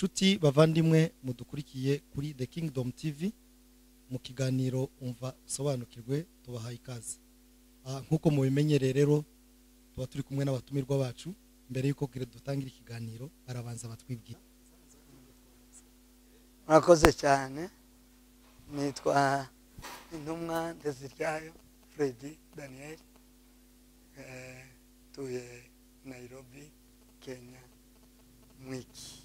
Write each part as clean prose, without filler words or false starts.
Nshuti bavandimwe mudukurikiye kuri The Kingdom TV mu kiganiro umva usobanukirwe tubahaye ikaze. Nkuko mubimenyereye rero tuba turi kumwe n'abatumirwa bacu. Mbere yuko dutangira ikiganiro barabanza batwibwira. Murakoze cyane, nitwa Intumwa Ndeziryayo Freddy Daniel, tuye Nairobi, Kenya, Mwiki,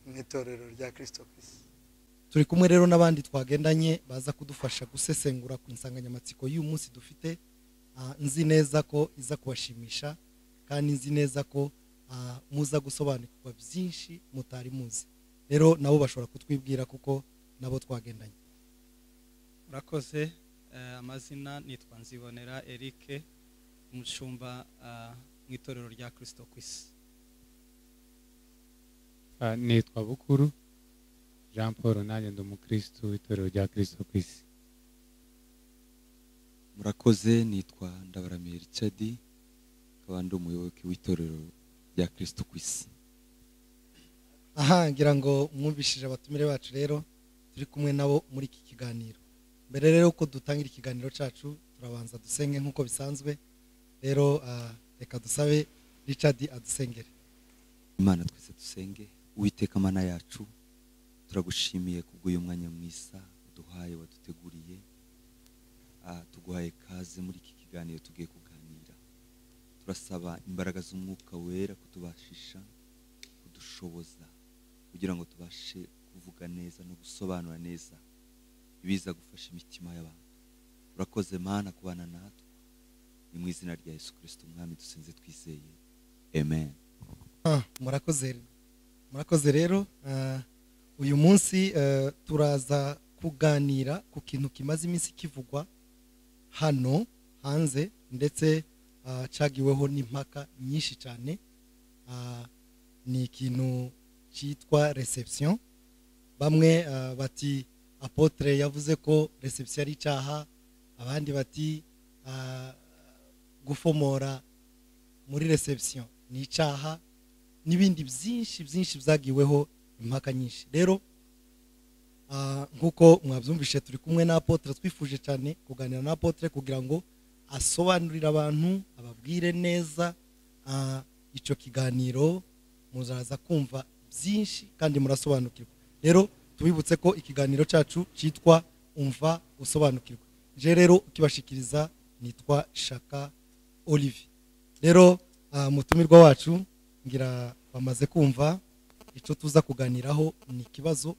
mw'itorero rya Kristo kwisi. Turi kumwe rero n'abandi twagendanye baza kudufasha gusesengura ku insanganyamatsiko y'uyu munsi dufite. Nzi neza ko iza kubashimisha kandi nzi neza ko muza gusobanukirwa byinshi mutari muzi. Rero nabo bashobora kutwibwira kuko nabo twagendanye. Murakoze, amazina nitwa Nzibonera Eric, umushumba mw'itorero rya Kristo kwisi. Nitwa Bukuru Jean Paul, nanjye ndi umukristo w'itorero rya Kristo kwisi. Murakoze, nitwa Ndabaramiye Richard, akaba ndi umuyoboke w'itorero rya Kristo kwisi. Ngira ngo mwumvishije abatumire bacu rero turi kumwe nabo muri iki kiganiro. Mbere rero ko dutangira ikiganiro cyacu turabanza dusenge nkuko bisanzwe. Rero reka dusabe Richard adusengere. Imana twese dusenge. Uwiteka Mana yacu, turagushimiye kubw'uyu mwanya mwiza uduhaye waduteguriye. Tuguhaye kaze muri iki kiganiro tugiye kuganira. Turasaba imbaraga z'umwuka wera kutubashisha, kudushoboza kugira ngo tubashe kuvuga neza no gusobanura neza ibiza gufasha imitima y'abantu. Urakoze Mana kubana natwe, ni mu izina rya Yesu Kristo umwami dusenze twizeye, amen. Murakoze rero, uyu munsi turaza kuganira ku kintu kimaze iminsi kivugwa hano hanze ndetse cagiweho n'impaka nyinshi cyane. Ni ikintu cyitwa reception. Bamwe bati apotre yavuze ko reception ari icyaha, abandi bati gufomora muri reception ni icyaha, n'ibindi byinshi byagiweho impaka nyinshi. Rero nkuko mwabyumvishe turi kumwe na apotre, twifuje cyane kuganira na apotre kugira ngo asobanurire abantu, ababwire neza icyo kiganiro. Muzaza kumva byinshi kandi murasobanukirwa. Rero tubibutse ko ikiganiro cyacu cyitwa umva usobanukirwa. Je rero ukibashikiriza nitwa Shaka Olivier. Rero mutumirwa wacu ngira bamaze kumva icyo tuza kuganiraho. Ni ikibazo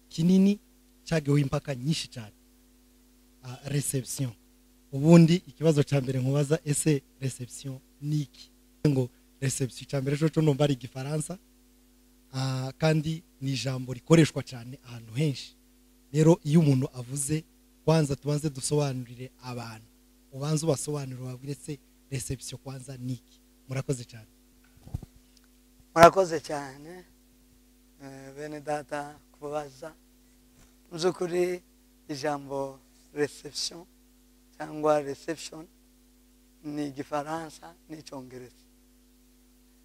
kinini cyagiweho impaka nyinshi cyane, reception. Ubundi ikibazo cya mbere nkubaza, ese reception ni iki? Ngo reception cya mbere cyo numva ari Igifaransa, kandi ni ijambo rikoreshwa cyane ahantu henshi. Rero iyo umuntu avuze, kwanza tubanze dusobanurire abantu, ubanze ubasobanurire babwire se reception kwanza ni iki. Murakoze cyane. Murakoze cyane bene data kubaza. Mu by'ukuri ijambo reception cyangwa reception ni Igifaransa n'Icyongereza.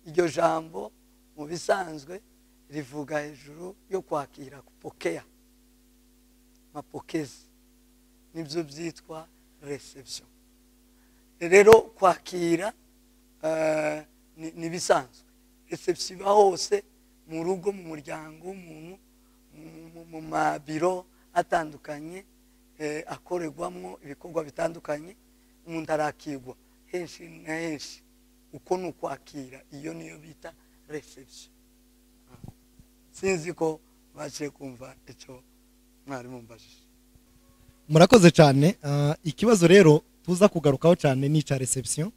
Iryo jambo mu bisanzwe rivuga hejuru yo kwakira, kupokea, mapokezi, nibyo byitwa reception. Rero kwakira ni bisanzwe. Reception iba hose, mu rugo, mu muryango w'umuntu, mu mabiro atandukanye akorerwamo ibikorwa bitandukanye. Umuntu arakirwa henshi na henshi. Uko ni ukwakira, iyo niyo bita reception. Sinzi ko baje kumva icyo mwari mumbajije. Murakoze cyane. Ikibazo rero tuza kugarukaho cyane ni icya reception,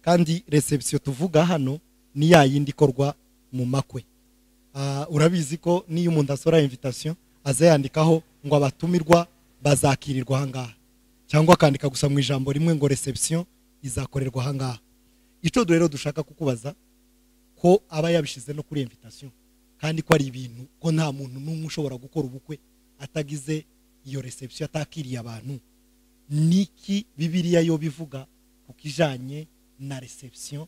kandi reception tuvuga hano ni ya yindi ikorwa mu makwe. Urabizi ko niyo umuntu asora invitation aza yandikaho ngo abatumirwa bazakirirwa ahangaha, cyangwa akandika gusa mu ijambo rimwe ngo reception izakorerwa ahangaha. Icyo rero dushaka kukubaza ko aba yabishize no kuri invitation, kandi ko ari ibintu ko nta muntu n'umwe ushobora gukora ubukwe atagize iyo reception, atakiriye abantu. Niki Bibiliya yo bivuga ku kijanye na reception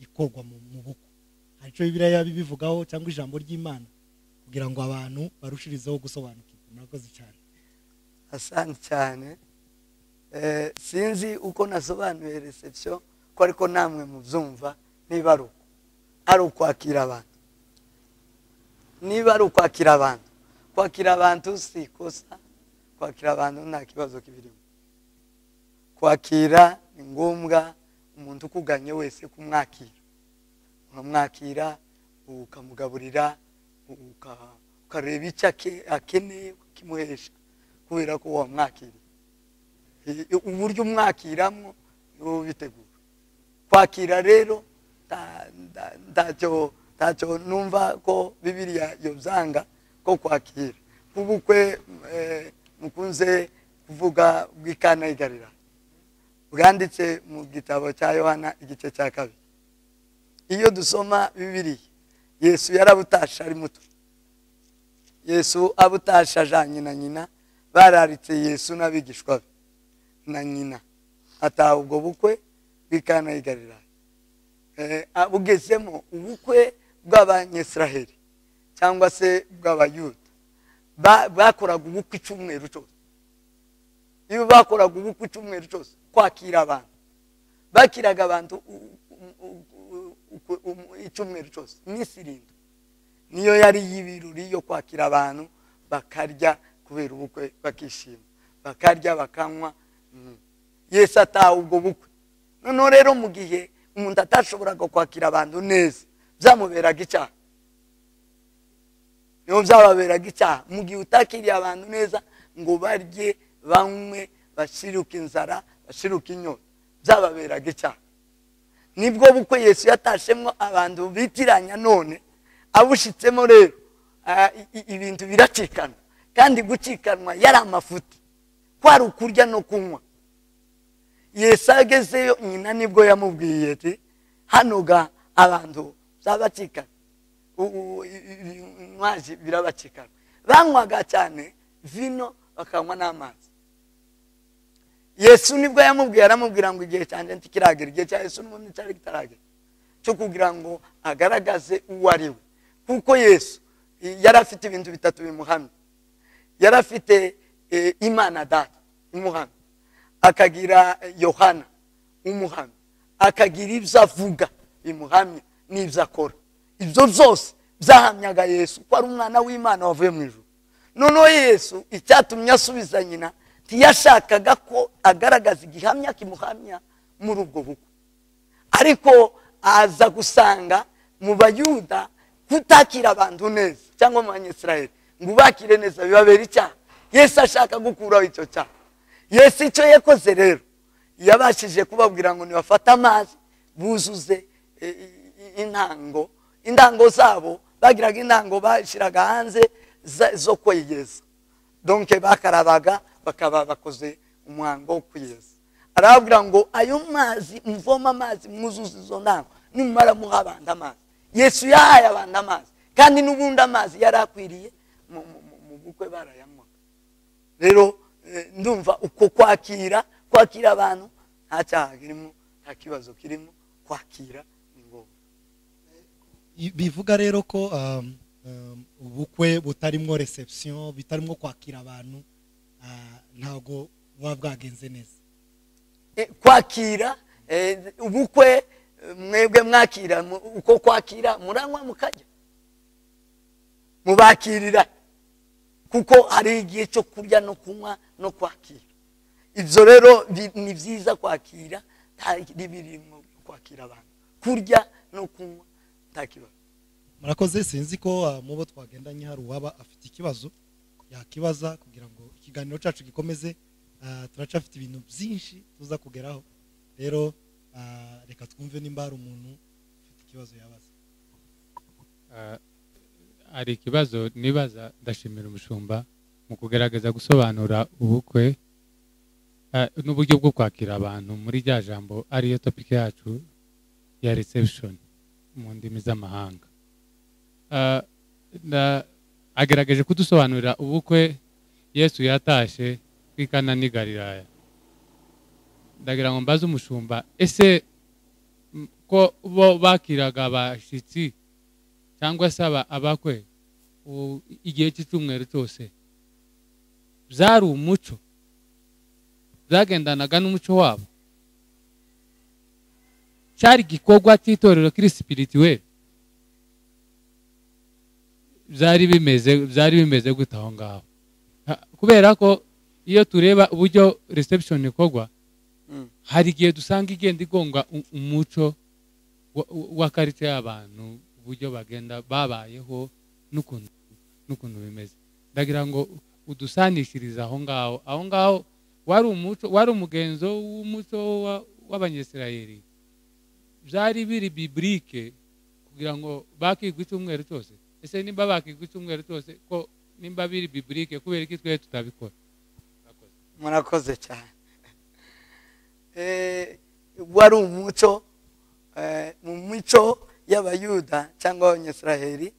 ikorwa mu bukwe? hari icyo bibiliya bibivugaho cyangwa ijambo ry'Imana kugira ngo abantu barushirizeho gusobanukirwa. Murakoze cyane. asante cyane. Sinzi uko nasobanuye reception ko ariko namwe mubyumva niba ari ukwakira abantu. Niba ari ukwakira abantu, kwakira abantu si ikosa, kwakira abantu nta kibazo kibirimo. Kwakira ni ngombwa, umuntu ukuganye wese kumwakira, ukamwakira ukamugaburira ukareba icyo akeneye ukimuhesha kubera ko wamwakiriye. Uburyo umwakiramo niwo bitegura. Kwakira rero ntacyo numva ko Bibiliya yobyanga ko kwakira. Kubukwe mukunze kuvuga bw'Ikana y'i Galilaya bwanditse mu gitabo cya Yohana igice cya 2. Iyo dusoma Bibiliya, Yesu yarabutasha ari muto. Yesu abutasha ajanye na nyina, bararitse Yesu n'abigishwa be na nyina ataha ubwo bukwe bw'Ikana y'i Galilaya. Abugezemo ubukwe bw'Abanyesiraheli cyangwa se bw'Abayuda bakoraga ubukwe icyumweru cyose. Iyo bakoraga ubukwe icyumweru cyose, kwakira abantu, bakiraga abantu icyumweru cyose, iminsi 7 niyo yari y'ibirori yo kwakira abantu, bakarya kubera ubukwe, bakishima, bakarya bakanywa. Yesu ataha ubwo bukwe. Noneho rero mu gihe umuntu atashoboraga kwakira abantu neza, byamuberaga icyaha. Niyo byababeraga icyaha mu gihe utakiriye abantu neza ngo barye banywe bashiruka inzara bashiruka inyota, byababeraga icyaha. Nibwo bukwe Yesu yatashemo abantu bitiranya, none abushitsemo rero ibintu biracikana, kandi gucikanwa yari amafuti, kwari ukurya no kunywa. Yesu agezeyo, nyina nibwo yamubwiye ati hanoga abantu zabacikana, mwaje birabacikana. Banywaga cyane vino bakanywa n'amazi. Yesu nibwo yamubwiye, aramubwira ngo igihe cyanje ntikiragera. Igihe cya Yesu n'umuntu cyari kitaragera cyo kugira ngo agaragaze uwo ari we, kuko Yesu yari afite ibintu bitatu bimuhamye. Yari afite Imana Data imuhamye, akagira Yohana umuhamye, akagira ibyo avuga bimuhamye n'ibyo akora. Ibyo byose byahamyaga Yesu ko ari umwana w'Imana wavuye mu ijuru. Noneho Yesu icyatumye asubiza nyina, ntiyashakaga ko agaragaza igihamya kimuhamya muri ubwo bukwe, ariko aza gusanga mu Bayuda kutakira abantu neza cyangwa mu Banyesiraheli ngo bakire neza bibabera icyaha. Yesu ashaka gukuraho icyo cyaha. Yesu icyo yakoze rero, yabashije kubabwira ngo nibafate amazi buzuze intango zabo. Bagiraga intango bashiraga hanze zo kwiyeza, donc bakarabaga bakaba bakoze umuhango wo kwiyeza. Arababwira ngo ayo mazi muvoma amazi mwuzuza izo ntango, nimara muha abantu amazi. Yesu yahaye abantu amazi, kandi n'ubundi amazi yari akwiriye mu bukwe barayanywa. Rero ndumva uko kwakira abantu nta cyaha kirimo, nta kibazo kirimo. Kwakira ni ngombwa. Bivuga rero ko ubukwe butarimo reception, bitarimo kwakira abantu, ntago buba bwagenze neza. Kwakira ubukwe, mwebwe mwakira uko kwakira, muranywa mukajya mubakirira, kuko hari igihe cyo kurya no kunywa no kwakira. Ibyo rero ni byiza kwakira, nta birimo kwakira abantu, kurya no kunywa nta kibazo. Murakoze. Sinzi ko mubo twagendanye hari uwaba afite ikibazo yakibaza kugira ngo ikiganiro cyacu gikomeze. Turacafite ibintu byinshi tuza kugeraho, rero reka twumve nimba hari umuntu ufite ikibazo yabaza. Hari ikibazo nibaza. Ndashimira umushumba mu kugerageza gusobanura ubukwe n'uburyo bwo kwakira abantu muri rya jambo ariyo topic yacu ya reception mu ndimi z'amahanga. Agerageje kudusobanurira ubukwe Yesu yatashe kw'Ikana n'i Galilaya. Ndagira ngo mbaze umushumba, ese ko bo bakiraga abashitsi cyangwa se abakwe igihe cy'icyumweru cyose byari umuco, byagendanaga n'umuco wabo, cyari igikorwa cy'itorero kiri spirituel, byari bimeze gute aho ngaho? Kubera ko iyo tureba uburyo reception ikorwa, hari igihe dusanga igenda igonga umuco wa karite y'abantu, uburyo bagenda babayeho n'ukuntu bimeze. Ndagira ngo udusanishirize aho ngaho wari umugenzo w'umuco w'abanyesirayeli, byari biri biblike kugira ngo bakigwa icyumweru cyose. Ese nimba bakigwa icyumweru cyose, ko nimba biri biblike, kubera iki twe tutabikora? Murakoze cyane. Wari umuco mu mico y'abayuda cyangwa abanyesirayeli,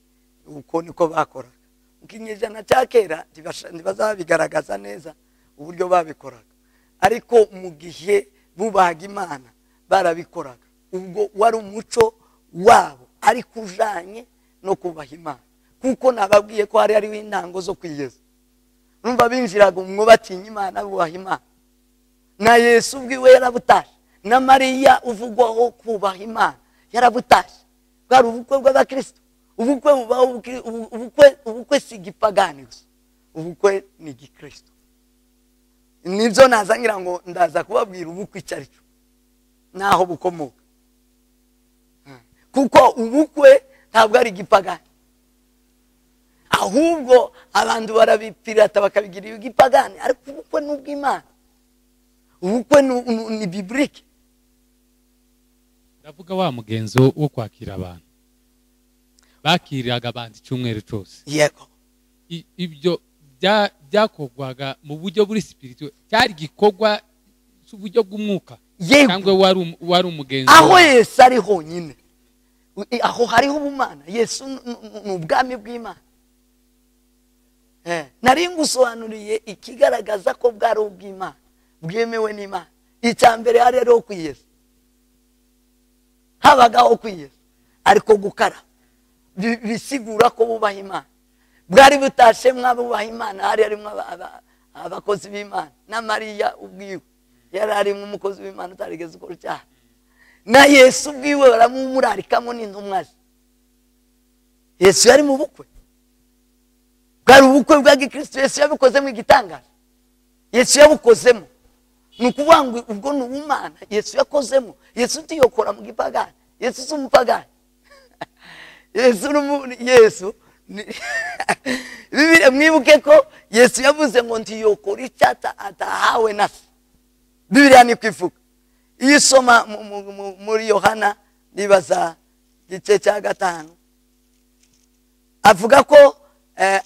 uko niko bakoraga. Mu kinyejana cya kera ntibazabigaragaza neza uburyo babikoraga, ariko mu gihe bubahaga Imana barabikoraga. Ubwo wari umuco wabo, ariko ujanye no kubaha Imana, kuko nababwiye ko hari hariho intango zo kwiyeza. Numva binjiraga umwo batinya Imana, bubaha Imana. Na Yesu ubwiwe yarabutashe, na Mariya uvugwaho kubaha Imana yarabutashe. Bwari ubukwe bw'abakristo. Ubukwe si gipagani gusa, ubukwe ni gikristo. Nibyo nazangira ngo ndaza kubabwira ubukwe icyo ari cyo naho bukomoka, kuko ubukwe ntabwo ari gipagani, ahubwo abantu barabipirata bakabigira igipagani, ariko ubukwe ni ubw'Imana, ubukwe ni biblike. Ndavuga wa mugenzo wo kwakira abantu, bakiriraga abantu icyumweru cyose. Yego, ibyo byakorwaga mu buryo buri spirituel, cyari gikorwa cy'uburyo bw'umwuka, cyangwa wari umugenzo aho Yesu ari honyine, aho hariho ubumana. Yesu ni ubwami bw'Imana. Nari ngusobanuriye ikigaragaza ko bwari ubw'Imana, bwemewe n'Imana. Icya mbere hari rero kwiyeza, habagaho kwiyeza, ariko gukara bisigura ko bubaha Imana. Bwari butashe mwabubaha Imana, hari harimo abakozi b'Imana, na Mariya ubwiwe yari harimo umukozi w'Imana utarigeze ukora icyaha, na Yesu ubwiwe baramumurarikamo n'intumwa ze. Yesu yari mu bukwe, bwari ubukwe bwa gikristo. Yesu yabukozemo igitangaza, Yesu yabukozemo. Ni ukuvuga ngo ubwo ni ubumana Yesu yakozemo. Yesu utiyokora mu gipagani, Yesu si umupagani. Yesu Bibiliya mwibuke ko Yesu yavuze ngo ntiyokora icyo atahawe na se. Bibiliya ni kwivuga. Iyo usoma muri Yohana nibaza igice cya 5, avuga ko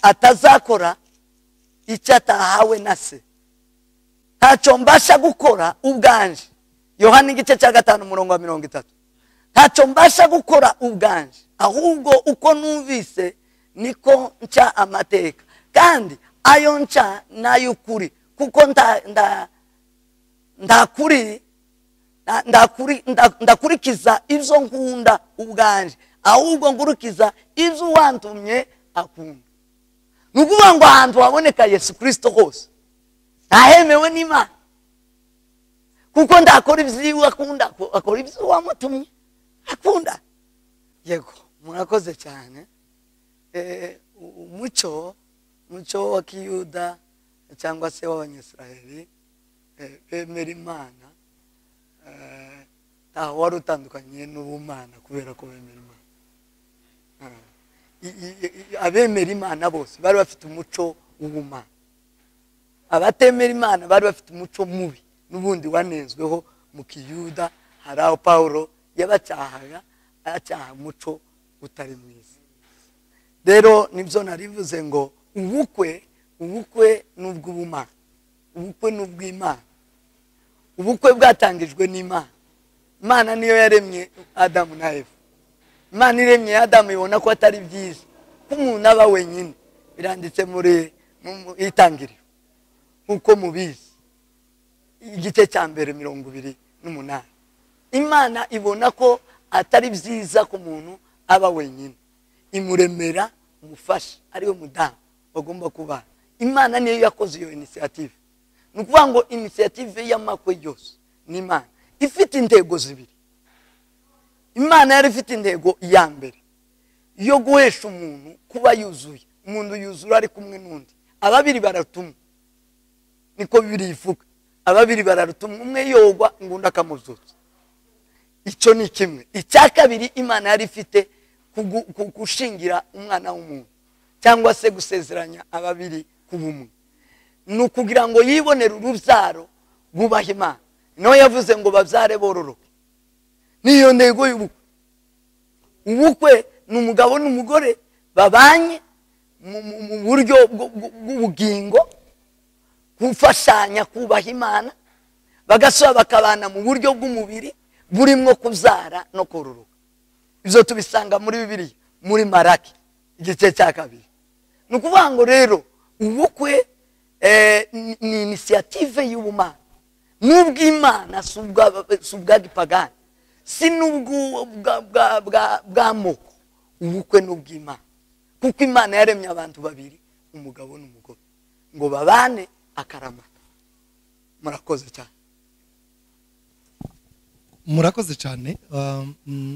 atazakora icyo atahawe na se. Ntacyo mbasha gukora ubwanje. Yohana igice cya 5 umurongo wa 30. Ntacyo mbasha gukora ubwanje, ahubwo uko numvise niko nca amateka, kandi ayo nca n'ay'ukuri, kuko ndakurikiza ibyo nkunda ubwanje, ahubwo ngurikiza ibyo wantumye akunda. Ni ukuvuga ngo ahantu haboneka Yesu Kristo hose ntahemewe n'Imana, kuko ndakora ibyo akunda, akora ibyo wamutumye akunda. Yego, murakoze cyane. Umuco wa Kiyuda cyangwa se w'Abanyesirayeli bemera Imana, ntaho wari utandukanye n'ubumana, kubera ko bemera Imana. Abemera Imana bose bari bafite umuco w'ubumana. Abatemera Imana bari bafite umuco mubi n'ubundi wanenzweho mu Kiyuda. Hari aho Pawulo yabacyahaga, acyaha umuco utari mwiza. Rero nibyo narivuze ngo ubukwe n'ubw'ubumana, ubukwe n'ubw'Imana. Ubukwe bwatangijwe n'Imana. Imana niyo yaremye Adamu na Eva. Imana iremye Adamu ibona ko atari byiza ko umuntu aba wenyine. Biranditse muri Itangiriro nkuko mubizi, igice cya 2:28. Imana ibona ko atari byiza ko umuntu aba wenyine. imuremera umufasha ariwe mudamu bagomba kubana. Imana niyo yakoze iyo initiative. Ni ukuvuga ngo initiative y'amakwe yose ni Imana ifite intego zibiri. Imana yari ifite intego ya mbere yo guhesha umuntu kuba yuzuye. Umuntu yuzura ari kumwe n'undi. Ababiri baratumwa, niko Bibiliya ivuga. Ababiri bararutumwa, umwe yogwa ngundi akamuzutsa. Icyo ni kimwe. Icya kabiri, Imana yari ifite gushingira umwana w'umuntu cyangwa se gusezeranya ababiri ku bumwe, ni ukugira ngo yibonere urubyaro bubaha Imana. Niho yavuze ngo babyare bororoke. Niyo ntego y'ubukwe. Ubukwe ni umugabo n'umugore babanye mu buryo bw'ubugingo, gufashanya kubaha Imana, bagasaba bakabana mu buryo bw'umubiri burimo kubyara no kororoka. Ibyo tubisanga muri Bibiliya, muri Maraki igice cya 2. Ni ukuvuga ngo rero ubukwe ni initiative y'ubumana. Nubwo Imana si ubwa gipagani, si n'ubwo bw'amoko. Ubukwe ni ubw'Imana, kuko Imana yaremye abantu babiri, umugabo n'umugore, ngo babane akaramata. Murakoze cyane. Murakoze cyane.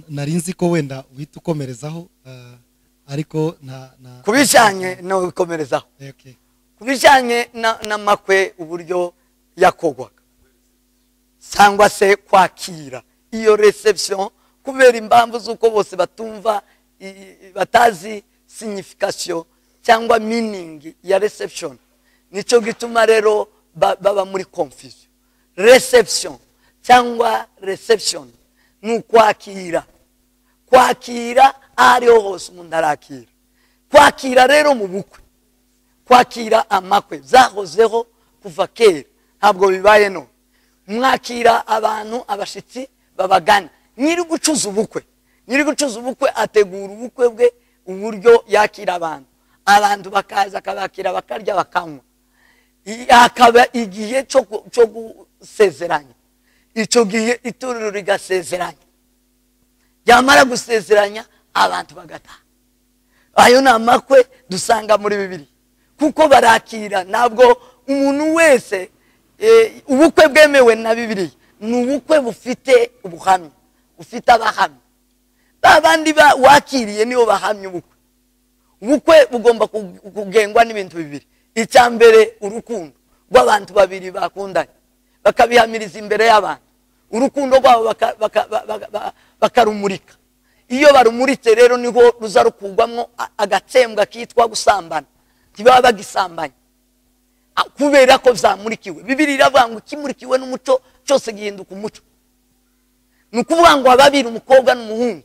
Nari nzi ko wenda uhita ukomerezaho, ariko kubijyanye no gukomerezaho. Okay. Kubijyanye n'amakwe uburyo yakogwaga cyangwa se kwakira iyo reception, kubera impamvu z'uko bose batumva batazi signification cyangwa meaning ya reception. Nicyo gituma rero baba muri confusion. Reception cyangwa reception ni ukwakira. Kwakira ariho hose umuntu arakira. Kwakira rero mu bukwe, kwakira amakwe zahozeho kuva kera, ntabwo bibaye no. Mwakira abantu, abashitsi babagana. Nyiri gucuza ubukwe ategura ubukwe bwe uburyo yakira abantu bakaza akabakira, bakarya bakanywa. Akaba igihe cyo gusezeranya. Icyo gihe itorero rigasezeranya. Yamara gusezeranya abantu bagataha. Ayo ni amakwe dusanga muri Bibiliya, kuko barakira. Ntabwo umuntu wese ubukwe bwemewe na Bibiliya ni ubukwe bufite ubuhamya, bufite abahamya. Babandi wakiriye nibo bahamya ubukwe. Ubukwe bugomba kugengwa n'ibintu bibiri. Icya mbere, urukundo rw'abantu babiri bakundanye, bakabihamiriza imbere y'abantu. Urukundo rwabo bakarumurika. Iyo barumuritse rero niho ruza rukugwamo agatsembwa kitwa gusambana. Ntibaba bagisambanye kubera ko zamurikiwe. Bibiliya iravuga ngo kimurikiwe n'umuco cyose gihinduka umuco. Ni ukuvuga ngo ababiri, umukobwa n'umuhungu,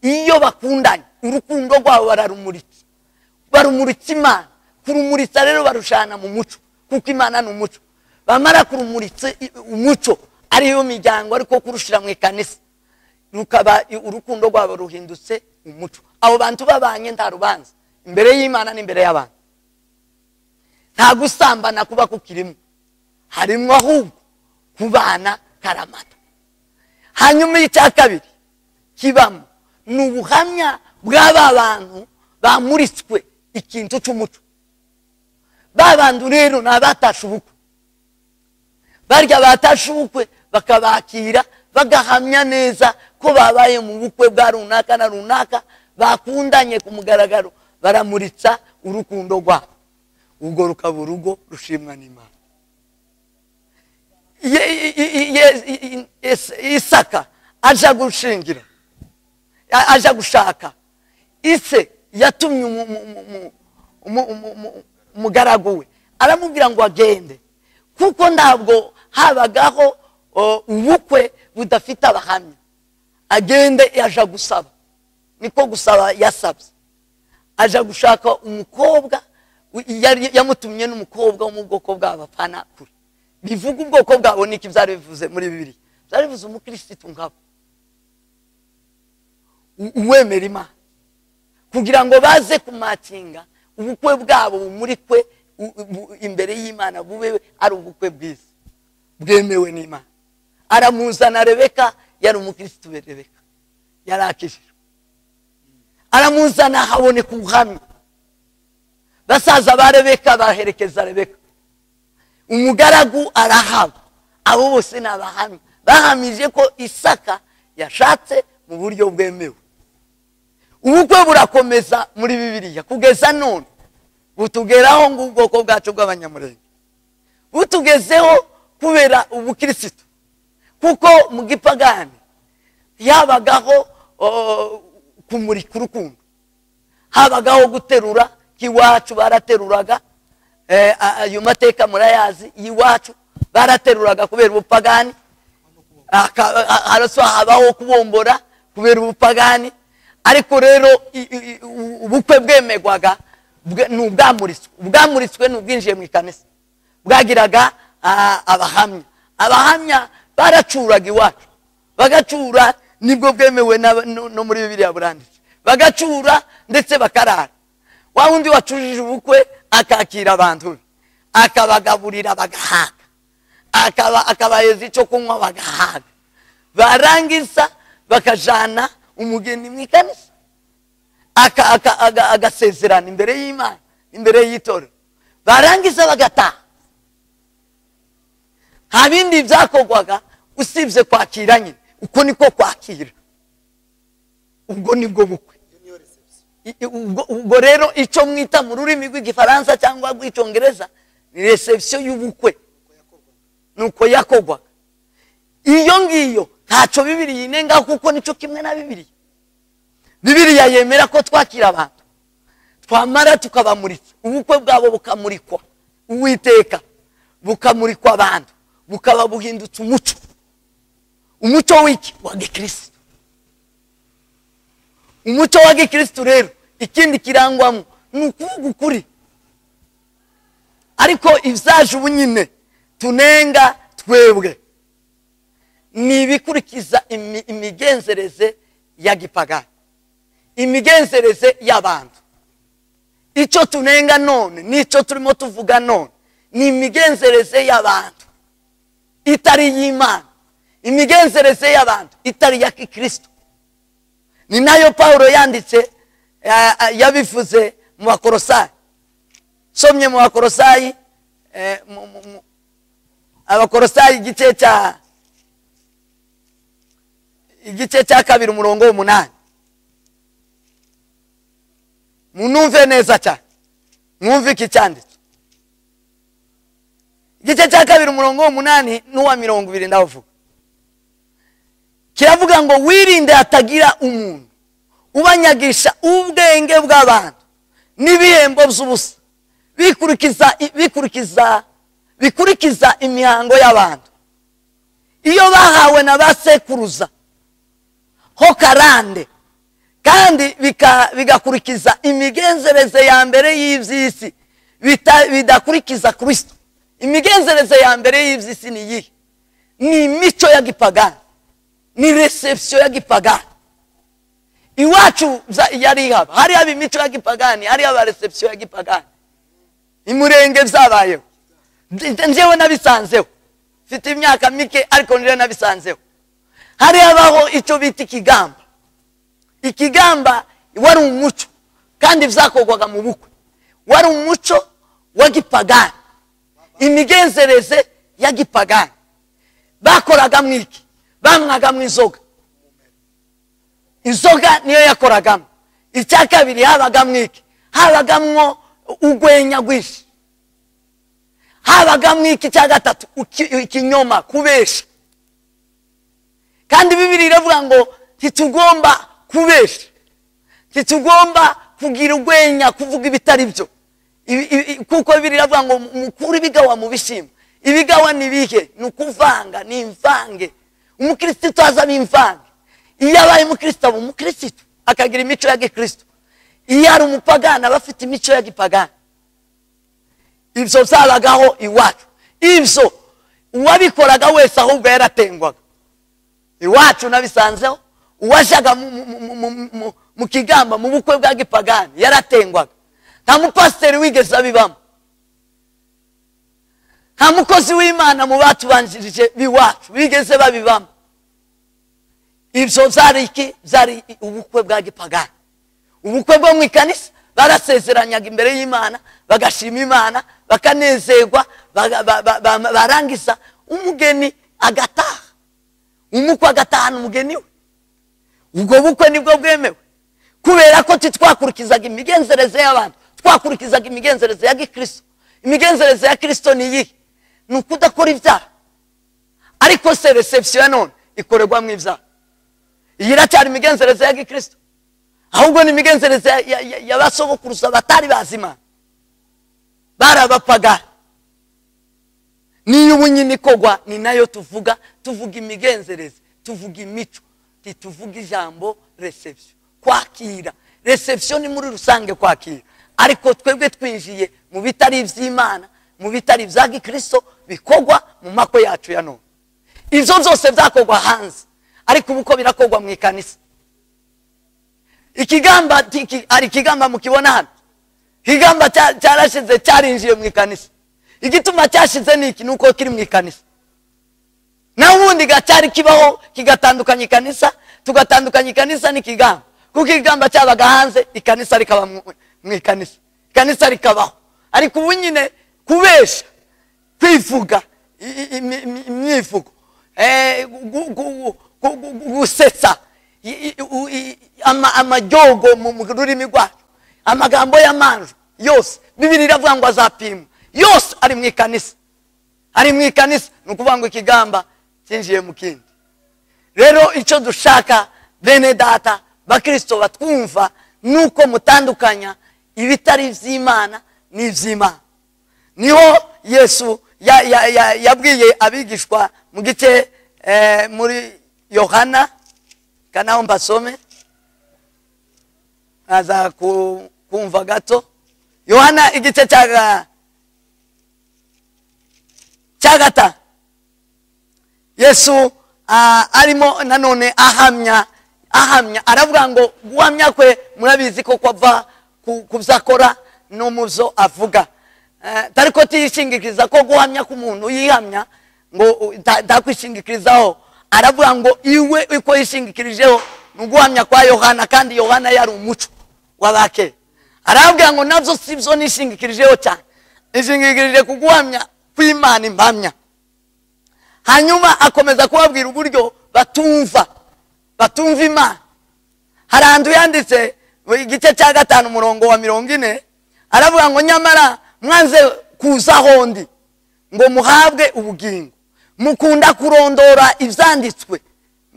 iyo bakundanye urukundo rwabo bararumuritse, barumuritse Imana. Kurumuritsa rero barushana mu muco, kuko Imana ni umuco. Bamara kurumuritse umuco ariyo miryango, ariko kurushira mu ikanisa, rukaba urukundo rwabo ruhindutse umuco. Abo bantu babanye nta rubanza imbere y'Imana n'imbere y'abantu. Nta gusambana kuba kukirimo, harimo ahubwo kubana karamata. Hanyuma icya kabiri kibamo ni ubuhamya bw'aba bantu bamuritswe ikintu cy'umuco. Babantu rero ni abatashe ubukwe. Barya batashe ubukwe bakabakira, bagahamya neza ko babaye mu bukwe bwa runaka na runaka, bakundanye ku mugaragaro, baramuritsa urukundo rwabo. Ubwo rukaba urugo rushimwa n'Imana. Isaka aja gushingira, aja gushaka, ise yatumye umugaragu we aramubwira ngo agende, kuko ntabwo habagaho ubukwe budafite abahamya. Agende yaja gusaba, niko gusaba yasabye. Aja gushaka umukobwa, yamutumye n'umukobwa wo mu bwoko bw'abapfana kure. Bivuga ubwoko bwabo niki byari bivuze muri Bibiliya? Byari bivuze umukristo ngabo, uwemera Imana, kugira ngo baze kumatinga ubukwe bwabo bumurikwe imbere y'Imana, bube ari ubukwe bwiza bwemewe n'Imana. Aramuzana Rebeka, yari umukristo we. Rebeka yarakijijwe. baramuzana haboneka ubuhamya. Basaza ba Rebeka baherekeza Rebeka, umugaragu arahaba. Abo bose ni abahamya bahamije ko Isaka yashatse mu buryo bwemewe. Ubukwe burakomeza muri Bibiliya kugeza none, butugeraho ngo ubwoko bwacu bw'Abanyamulenge butugezeho kubera ubukristo. Kuko mu gipagani yabagaho kumurika urukundo, habagaho guterura. Iwacu barateruraga, ayo mateka murayazi. Iwacu barateruraga kubera ubupagani, haraso habaho kubombora kubera ubupagani. Ariko rero ubukwe bwemegwaga ubwamuritswe n'ubwinjiye mu ikanisa, bwagiraga abahamya. Abahamya baracuraga iwacu, bagacura, nibwo bwemewe no muri Bibiliya buranditse. Bagacura ndetse bakarara. Wa wundi wacujije ubukwe akakira abantu, akabagaburira bagahaga, akabayeza icyo kunywa bagahaga. Barangiza bakajana umugeni mu ikanisa, agasezerana imbere y'Imana, imbere y'itorero. Barangiza bagataha. Nta bindi byakogwaga usibye kwakira nyine. Uko niko kwakira, ubwo nibwo bukwe. Ubwo rero icyo mwita mu rurimi rw'Igifaransa cyangwa rw'Icyongereza ni reception y'ubukwe, nuko yakogwaga. Iyo ngiyo ntacyo Bibiliya inenga, kuko nico kimwe na Bibiliya. Bibiliya yemera ko twakira abantu, twamara tukabamuritsa. Ubukwe bwabo bukamurikwa Uwiteka, bukamurikwa abantu, bukaba buhindutse umuco w'iki wa Gikristo. Umuco wa Gikristo rero ikindi kirangwamo ni ukuvuga ukuri. Ariko ibyaje ubu nyine tunenga twebwe ni ibikurikiza imigenzereze ya gipagani, imigenzereze y'abantu. Icyo tunenga none n'icyo turimo tuvuga none ni imigenzereze y'abantu itari y'Imana, imigenzereze y'abantu itari ya Kristo. Ni nayo Paulo yanditse, yabivuze mu Bakolosayi. Somye mu Bakolosayi, Abakolosayi igice cya 2 umurongo w'8. Munumve neza cyane, mwumve iki cyanditse. Igice cya 2 umurongo w'8 n'uwa 20 ndavuga. Kiravuga ngo wirinde hatagira umuntu ubanyagisha ubwenge bw'abantu n'ibihembo by'ubusa, bikurikiza imihango y'abantu iyo bahawe na basekuruza ho karande, kandi bigakurikiza imigenzereze ya mbere y'iby'isi bidakurikiza Kristo. Imigenzereze ya mbere y'iby'isi ni iyi, ni imico ya gipagani, ni reception ya gipagani. Iwacu yari haba, hari haba imico ya gipagani, hari haba reception ya gipagani. Imurenge byabayeho, njyewe nabisanzeho, mfite imyaka mike ariko nire nabisanzeho. Hari habaho icyo bita ikigamba. Ikigamba wari umuco kandi byakogwaga mu bukwe, wari umuco wa gipagani, imigenzereze ya gipagani. Bakoraga mwiki, bamwaga mu inzoga niyo yakoragamo. Icya kabiri habaga mwiki, habagamwo ugwenya gwishi, habaga mwiki. Cya gatatu ikinyoma, kubesha. Kandi Bibiliya iravuga ngo titugomba kubesha, titugomba kugira ugwenya, kuvuga ibitari byo. Kuko Bibiliya iravuga ngo mukuri bigawa mu bishimwa. Ibigawa ni bihe? Nukuvanga, ni imvange. Umukristo aza bimvange. Iyo abaye umukristo aba umukristo akagira imico ya Gikristo. Iyo ari umupagani aba afite imico ya gipagani. Ibyo byabagaho iwacu. Ibyo uwabikoraga wese ahubwo yaratengwaga. Iwacu nabisanzeho, uwashaga mu kigamba mu bukwe bwa gipagani yaratengwaga. Nta mupasiteri wigeze abibamo, nta mukozi w'Imana mu batubanjirije biwacu bigeze babibamo. Ibyo byari iki? Byari ubukwe bwa gipagani. ubukwe bwo mu ikanisa barasezeranyaga imbere y'Imana, bagashima Imana, bakanezerwa, barangiza umugeni agataha, umukwe agatahana umugeni we. Ubwo bukwe nibwo bwemewe, kubera ko titwakurikizaga imigenzereze y'abantu, twakurikizaga imigenzereze ya Gikristo. Imigenzereze ya Kristo ni iyi, ni ukudakora ibyaha. Ariko se reception ya none ikorerwa mu ibyaha. Iyi iracyari imigenzereze ya Gikristo, ahubwo ni imigenzereze y'abasogokuruza batari bazima, barabapagana. Niyo ubunyine ikogwa ni nayo tuvuga imigenzereze, tuvuga imico, tuvuga ijambo reception, kwakira. Reception ni muri rusange kwakira, ariko twebwe twinjiye mu bitari iby'Imana, mu bitari ibya Gikristo, bikogwa mu mako yacu ya none. Izo zose byakogwa hanze, ariko ubuko birakogwa mu ikanisa. Ikigamba ari kigamba mukibona hano, ikigamba cyarashize cyarinjiye mu ikanisa. Igituma cyashize niki nuko kiri mu ikanisa. Na ubundi gacari kibaho kigatandukanya ikanisa, tugatandukanya ikanisa n'ikigamba. Kuko ikigamba cyabaga hanze, ikanisa rikaba mu ikanisa, ikanisa rikabaho. Ariko ubu nyine kubesha, kwivuga imyivugo, gusetsa, amajyogo mu rurimi rwacu, amagambo y'amanjwe yose Bibiliya iravuga ngo azapimwa, yose ari mu ikanisa, ari mu ikanisa. Nukuvuga ngo ikigamba cyinjiye mu kindi. Rero icyo dushaka bene data bakristo batwumva nuko mutandukanya ibitari iby'Imana n'iby'Imana. Niho Yesu yabwiye abigishwa mu gice muri Yohana, kanaho mbasome aza kumva gato. Yohana igice cya gatanu, Yesu arimo nanone ahamya, aravuga ngo guhamya kwe murabizi ko kwava kubyakora no muzo avuga. Tariko tishingikiriza ko guhamya ku muntu yihamya ngo takwishingikirizaho, aravuga ngo iwe uko yishingikirijeho nuguhamya kwa Yohana, kandi Yohana yari umuco wabake. Aravuga ngo navyo sibyo nishingikirijeho cyane, nishingikirije kuguhamya kw'Imana impamya. Hanyuma akomeza kubabwira uburyo batumva Imana. Harandu yanditse igice cya gatanu umurongo wa 40, aravuga ngo nyamara mwanze kuza hondi ngo muhabwe ubugingo, mukunda kurondora ibyanditswe.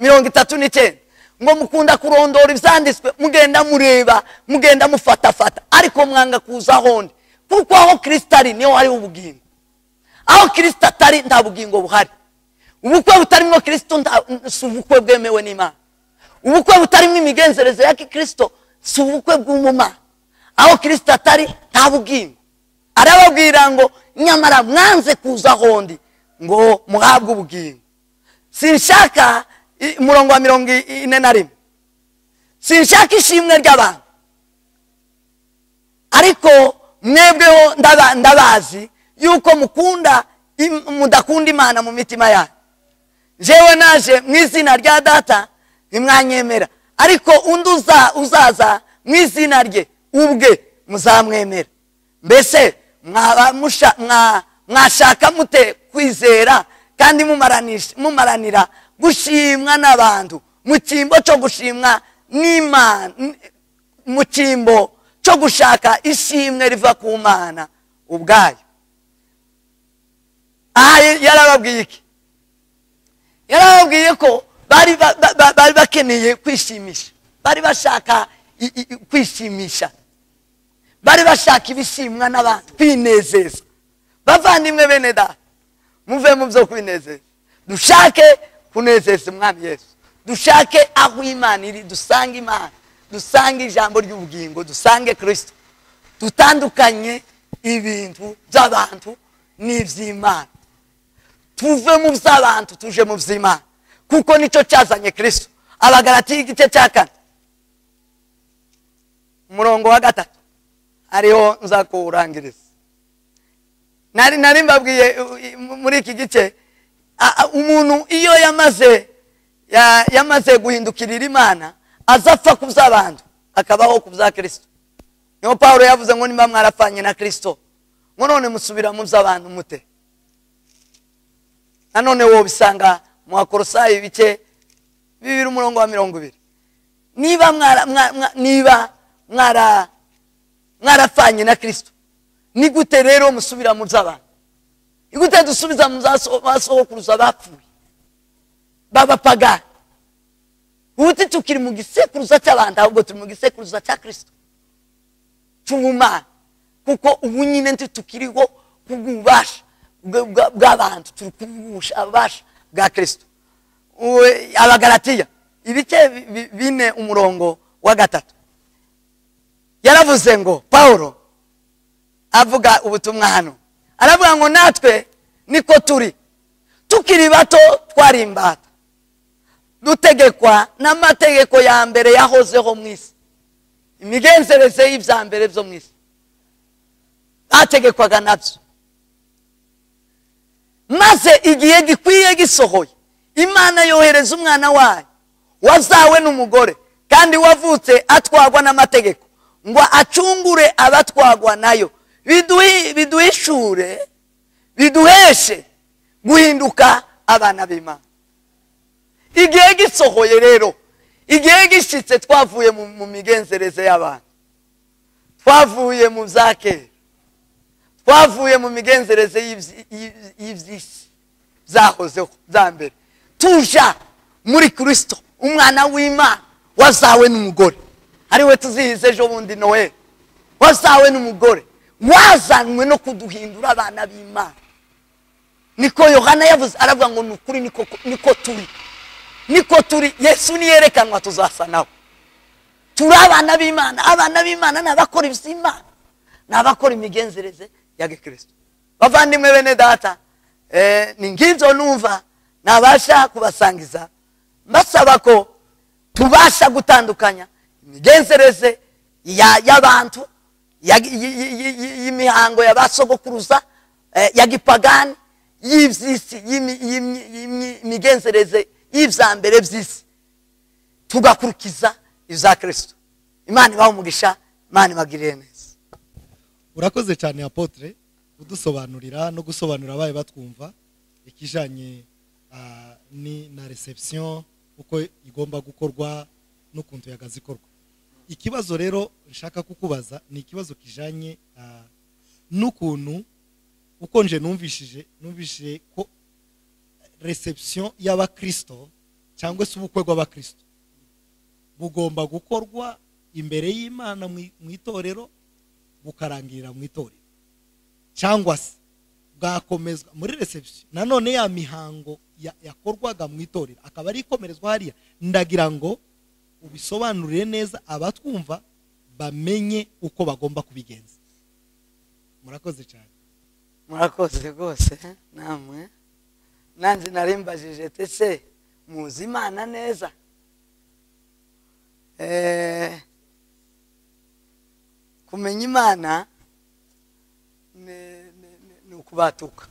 39 ngo mukunda kurondora ibyanditswe, mugenda mureba, mugenda mufatafata, ariko mwanga kuza hondi, kuko aho Kristo ari niho hari ubugingo. Aho Kristo atari nta bugingo buhari. Ubukwe butarimo Kristo si ubukwe bwemewe n'Imana. Ubukwe butarimo imigenzereze ya Kristo si ubukwe bw'umumana. Aho Kristo atari nta bugingo. Arababwira ngo nyamara mwanze kuza hondi ngo muhabwe ubugingo. Sinshaka umurongo wa 41, sinshaka ishimwe ry'abantu, ariko mwebweho ndabazi yuko mudakunda Imana mu mitima yanyu. Jewe naje mu izina rya Data ntimwanyemera, ariko undi uzaza mu izina rye ubwe muzamwemera. Mbese mwashaka mute kwizera kandi mumaranira gushimwa n'abantu mu cyimbo cyo gushimwa n'Imana, mu cyimbo cyo gushaka ishimwe riva ku Mana ubwayo? Yarababwiye iki? Yarababwiye ko bari bakeneye kwishimisha, bari bashaka kwishimisha, bari bashaka ibishimwa n'abantu, kwinezeza. Bavandimwe bene data, muve mu byo kwinezeza, dushake kunezeza Umwami Yesu, dushake aho Imana iri, dusange Imana, dusange ijambo ry'ubugingo, dusange Kristo, dutandukanye ibintu by'abantu n'iby'Imana. Tuve mu by'abantu tuje mu by'Imana, kuko nicyo cyazanye Kristo. Abagalatiya igice cya 4 umurongo wa 3 ariho nza kuwurangiriza. Nari mbabwiye muri iki gice, umuntu iyo yamaze guhindukirira Imana azapfa ku by'abantu, akabaho ku bya Kristo. Niyo Paulo yavuze ngo nimba mwarapfanye na Kristo ngo none musubira mu by'abantu mute. Nanone wo bisanga mu Bakolosayi ibice 2:20. Niba mwarapfanye na Kristo, ni gute rero musubira mu by'abantu? Ni gute dusubiza mu basokuruza bapfuye b'abapagani? Uti tukiri mu gisekuruza cy'abantu, ahubwo turi mu gisekuruza cya Kristo cy'ubumana, kuko ubu nyine tukiriho kububasha bw'abantu, turi kububasha abasha bwa Kristo. Abagalatiya ibice 4:3 yaravuze ngo, Paulo avuga ubutumwa hano, aravuga ngo natwe niko turi, tukiri bato twari imbata, dutegekwa n'amategeko ya mbere yahozeho mu isi, imigenzereze y'ibya mbere byo mu isi bategekwaga nabyo. Maze igihe gikwiye gisohoye, Imana yohereza umwana wayo wazawe n'umugore kandi wavutse atwagwa n'amategeko ngo acungure abatwagwa nayo, biduheshe guhinduka abana b'Imana. Igihe gisohoye rero, igihe gishitse, twavuye mu migenzereze y'abantu, twavuye mu byakera, twavuye mu migenzereze y'iby'isi zahozeho za mbere, tuja muri Kristo umwana w'Imana wazawe n'umugore, ari we tuzihize ejo bundi Noel, wazawe n'umugore, wazanwe no kuduhindura abana b'Imana. Niko Yohana yavuze, aravuga ngo nukuri niko turi. Yesu niyerekanwa tuzasa nawe, turi abana b'Imana. Abana b'Imana n'abakora iby'Imana, n'abakora imigenzereze ya Kristo. Bavandimwe bene data, ni ngibyo numva nabasha kubasangiza, mbasaba ko tubasha gutandukanya imigenzereze y'abantu, y'imihango y'abasogokuruza, ya gipagani, y'iby'isi, y'imigenzereze y'ibya mbere by'isi, tugakurikiza ibya Kristo. Imana ibahe umugisha, Imana ibagirire neza. Urakoze cyane Apotre kudusobanurira no gusobanurira abaye batwumva ikijanye na reception uko igomba gukorwa n'ukuntu yagazikorwa. Ikibazo rero nshaka kukubaza ni ikibazo kijanye n'ukuntu uko nje numvishije ko reception y'abakristo cyangwa se ubukwe bw'abakristo bugomba gukorwa imbere y'Imana mu itorero, bukarangirira mu itorero, cyangwa se bwakomezwa muri reception. Nanone ya mihango yakorwaga mu itorero akaba ari ikomerezwa hariya. Ndagira ngo ubisobanurire neza abatwumva bamenye uko bagomba kubigenza. Murakoze cyane. Murakoze rwose namwe. Nanzi narimbajije tese muzi Imana neza. Kumenya Imana ni ukubatuka.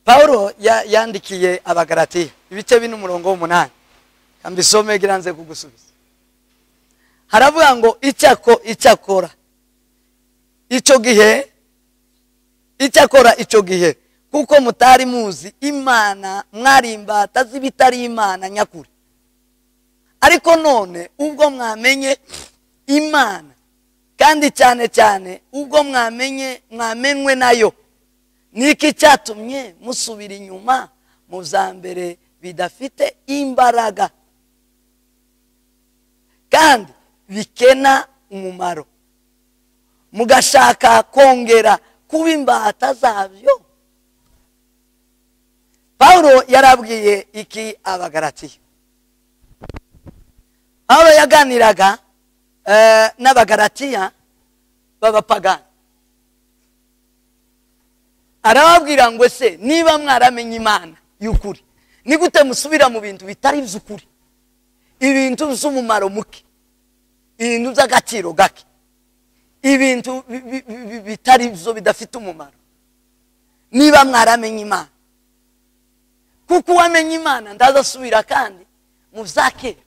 Paulo yandikiye Abagalatiya ibice 4:8, kambisome giranze kugusubiza. Haravuga ngo icyakora icyo gihe kuko mutari muzi Imana, mwari imbata z'ibitari Imana nyakuri. Ariko none ubwo mwamenye Imana, kandi cyane cyane ubwo mwamenwe nayo, niki cyatumye musubira inyuma mu bya mbere bidafite imbaraga kandi bikena umumaro, mugashaka kongera kuba imbata zabyo? Paulo yarabwiye iki Abagalatiya? Paulo yaganiraga n'Abagalatiya b'abapagani, arababwira ngo se niba mwaramenye Imana y'ukuri, ni gute musubira mu bintu bitari by'ukuri, ibintu by'umumaro muke, ibintu by'agaciro gake, ibintu bitari byo bidafite umumaro? Niba mwaramenye Imana, kuko wamenye Imana ndazasubira kandi mu bya kera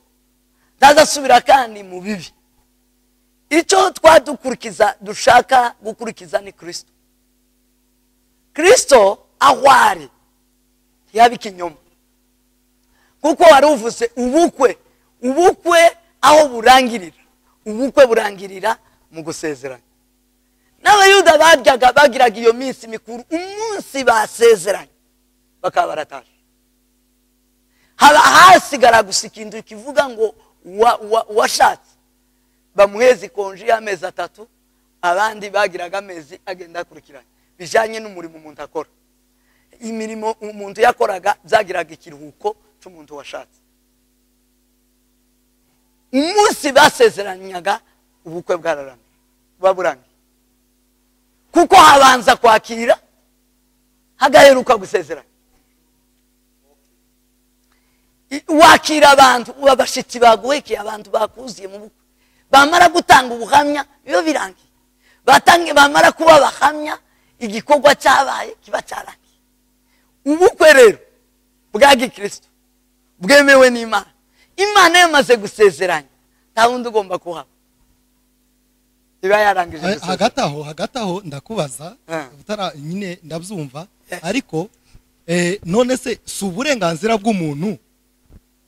ntazasubira kandi mu bibi. Icyo twadukurikiza dushaka gukurikiza ni Kristo. Kristo aho ari yaba ikinyoma, kuko wari uvuze ubukwe aho burangirira. Ubukwe burangirira mu gusezeranya. N'abayuda bagiraga iyo minsi mikuru, umunsi basezeranye bakaba barataje. Haba hasigara gusa ikintu kivuga ngo washatse bamuheza ikonji y'amezi 3, abandi bagiraga amezi agenda akurikiranye bijanye n'umurimo umuntu akora. Imirimo umuntu yakoraga byagiraga ikiruhuko cy'umuntu washatse. Umunsi basezeranyaga ubukwe bwararangiye, baburangiye, kuko habanza kwakira hagaheruka gusezeranya. Wakira abantu ubabashitsi baguhekeye, abantu bakuziye mu bukwe, bamara gutanga ubuhamya biyo birangiye, bamara kuba bahamya igikorwa cyabaye kiba cyarangiye. Ubukwe rero bwa gikristo bwemewe n'Imana. Imana yamaze gusezeranya, nta wundi ugomba kuhaba. Iba yarangije gusezeranya. hagati aho ndakubaza utara nyine ndabyumva, ariko none se si uburenganzira bw'umuntu,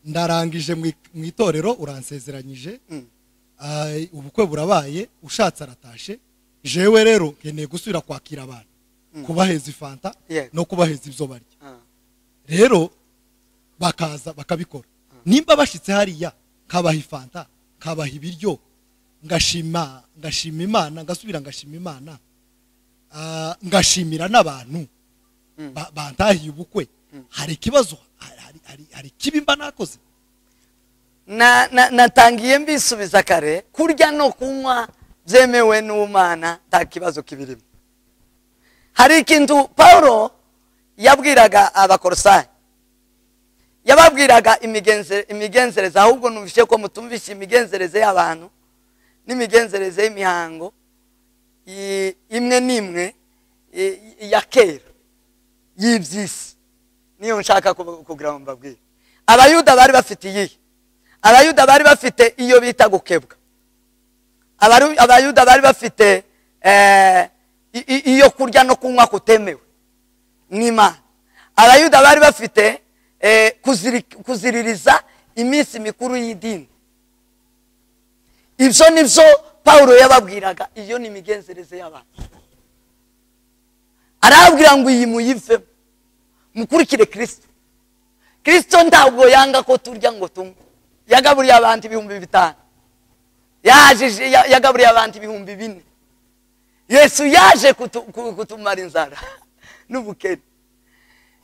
ndarangije mu itorero uransezeranyije, ubukwe burabaye, ushatse aratashe, jewe rero nkeneye gusubira kwakira abantu, kubaheza ifanta no kubaheza ibyo barya. Rero bakaza bakabikora. Nimba bashitse hariya kabaha ifanta, kabaha ibiryo, ngashima Imana, ngasubira ngashima Imana, ngashimira n'abantu bantahiye ubukwe, hari ikibazo, hari kibimba nakoze? Natangiye mbisubiza kare, kurya no kunywa byemewe n'Imana, nta kibazo kibirimo. Hari ikintu Paulo yabwiraga abakorosayi, yababwiraga imigenzereze, ahubwo numvise ko mutumvise imigenzereze y'abantu n'imigenzereze y'imihango imwe n'imwe ya kera y'ibyisi. Niyo nshaka kugira ngo mbabwire. Abayuda bari bafite iyihe? Abayuda bari bafite iyo bita gukebwa. Abayuda bari bafite iyo kurya no kunywa kutemewe n'Imana. Abayuda bari bafite kuziririza iminsi mikuru y'idini. Ibyo nibyo Paulo yababwiraga, iyo ni imigenzereze y'abantu. Arabwira ngo iyi muyivemo, mukurikire Kristo. Kristo ntabwo yanga ko turya ngo tunywe. Yagaburiye abantu 5,000, yagaburiye abantu 4,000. Yesu yaje kutumara inzara n'ubukene.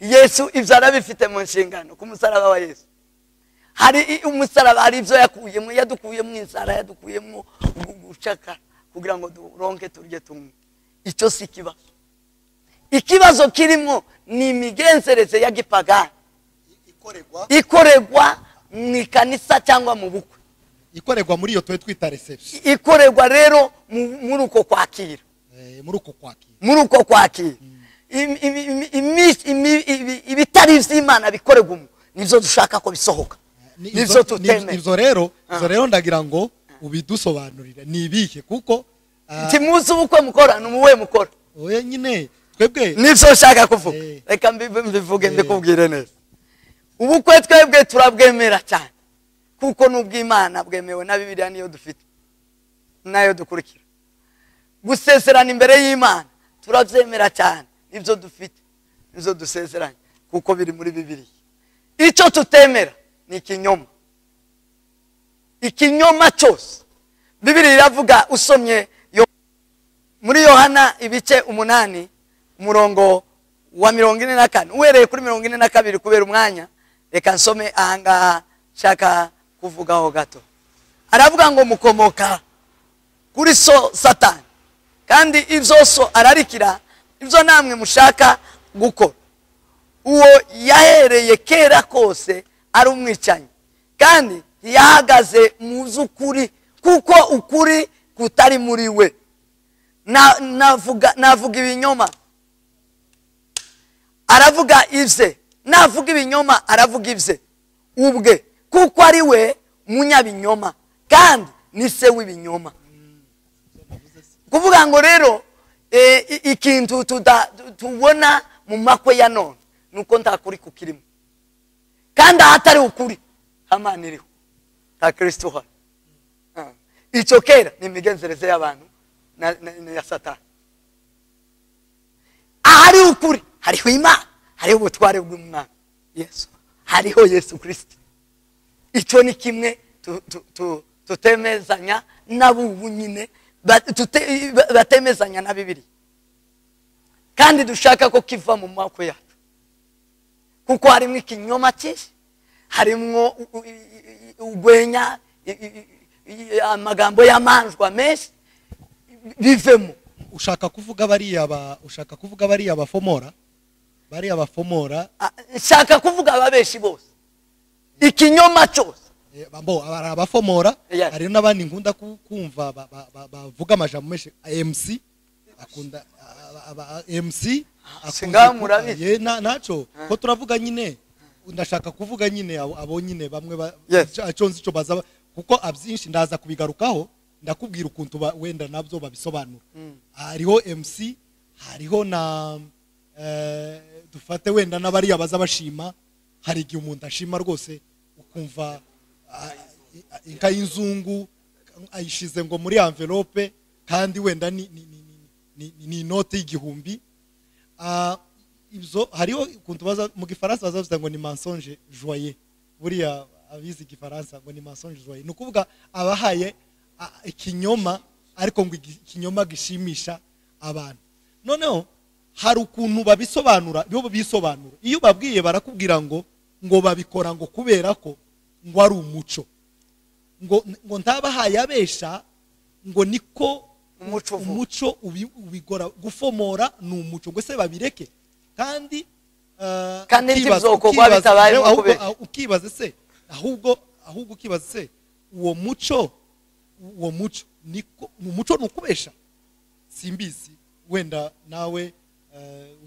Yesu ibyo arabifite mu nshingano ku musaraba wa Yesu. Hari umusaraba, hari ibyo yakuyemo, yadukuyemo inzara, yadukuyemo gucaka kugira ngo duronke turye tumwe. Icyo si kibazo. Ikibazo kirimo ni imigenzereze ya gipagani ikorerwa mu ikanisa cyangwa mu bukwe, ikorerwa muri iyo twita reception, ikorerwa rero muri uko kwakira, muri uko kwakira ibitari iby'Imana bikorerwa nibyo dushaka ko bisohoka, nibyo tutemera. Ibyo rero ndagira ngo ubidusobanurire ni ibihe, kuko timuzi ubukwe mukora n'umuwe mukora. Oya nyine twebwe nibyo nshaka kuvuga. Reka mbivuge mbikubwire neza. Ubukwe twebwe turabwemera cyane, kuko n'ubw'Imana bwemewe na Bibiliya niyo dufite nayo dukurikira. Gusezerana imbere y'Imana turabyemera cyane, ibyo dufite ibyo dusezeranye, kuko biri muri Bibiliya. Icyo tutemera ni ikinyoma. Ikinyoma cyose Bibiliya iravuga, usomye muri Yohana ibice 8 umurongo wa 44, uhereye kuri 42 kubera umwanya, reka nsome ahangaha shaka kuvugaho gato. Aravuga ngo mukomoka kuri Satani, kandi ibyo so ararikira ibyo namwe mushaka gukora. Uwo yahereye kera kose ari umwicanyi, kandi yahagaze mu z'ukuri, kuko ukuri kutari muri we. Navuga ibinyoma, aravuga ibye. Navuga ibinyoma, aravuga ibye ubwe, kuko ari we munyabinyoma kandi ni se w'ibinyoma. Kuvuga ngo rero ikintu tubona mu makwe ya none nuko nta kuri kukirimo, kandi ahatari ukuri Hamana iriho, nta Kristo uhari. Icyo kera ni imigenzereze y'abantu ya Satani. Ahari ukuri hariho Imana, hariho ubutware bw'Umwana Yesu, hariho Yesu Kristo. Icyo ni kimwe tutemezanya n'abubu nyine, batemezanya na Bibiliya, kandi dushaka ko kiva mu maboko yacu, kuko harimo ikinyoma cyinshi, harimo ugwenya, amagambo y'amanjwa menshi bivemo. ushaka kuvuga bariya bafomora, bariya bafomora, nshaka kuvuga ababeshi bose, ikinyoma cyose. Bambo abafomora, Yes. hari n'abandi nkunda kumva bavuga amajambo menshi. MC akunda MC Singamurabizi. naco ko turavuga nyine, ndashaka kuvuga nyine abo nyine bamwe Yes. aconze ico baza, kuko abyinshi ndaza kubigarukaho, ndakubwira ukuntu wenda nabyo babisobanura. Hariho MC, hariho na dufate wenda n'abariya baza bashima. Hari igihe umuntu ashima rwose ukumva inka y'inzungu ayishize ngo muri envelope, kandi wenda ni inote y'igihumbi. Ibyo hariho ukuntu baza mu gifaransa bazavuga ngo ni mensonge joyeux. Buriya abizi igifaransa ngo ni mensonge joyeux, ni ukuvuga abahaye ikinyoma, ariko ngo ikinyoma gishimisha abantu. Noneho hari ukuntu babisobanura, iyo bisobanura, iyo babwiye barakubwira ngo babikora ngo kubera ko ngo ari umuco, ngo ntabahaye abesha, ngo niko umuco ubigora. Gufomora ni umuco, ngo se babireke, kandi ntibizokogwa bitabaye ukibaze se, ahubwo ukibaze se, uwo muco niko umuco nukubesha. Simbizi, wenda nawe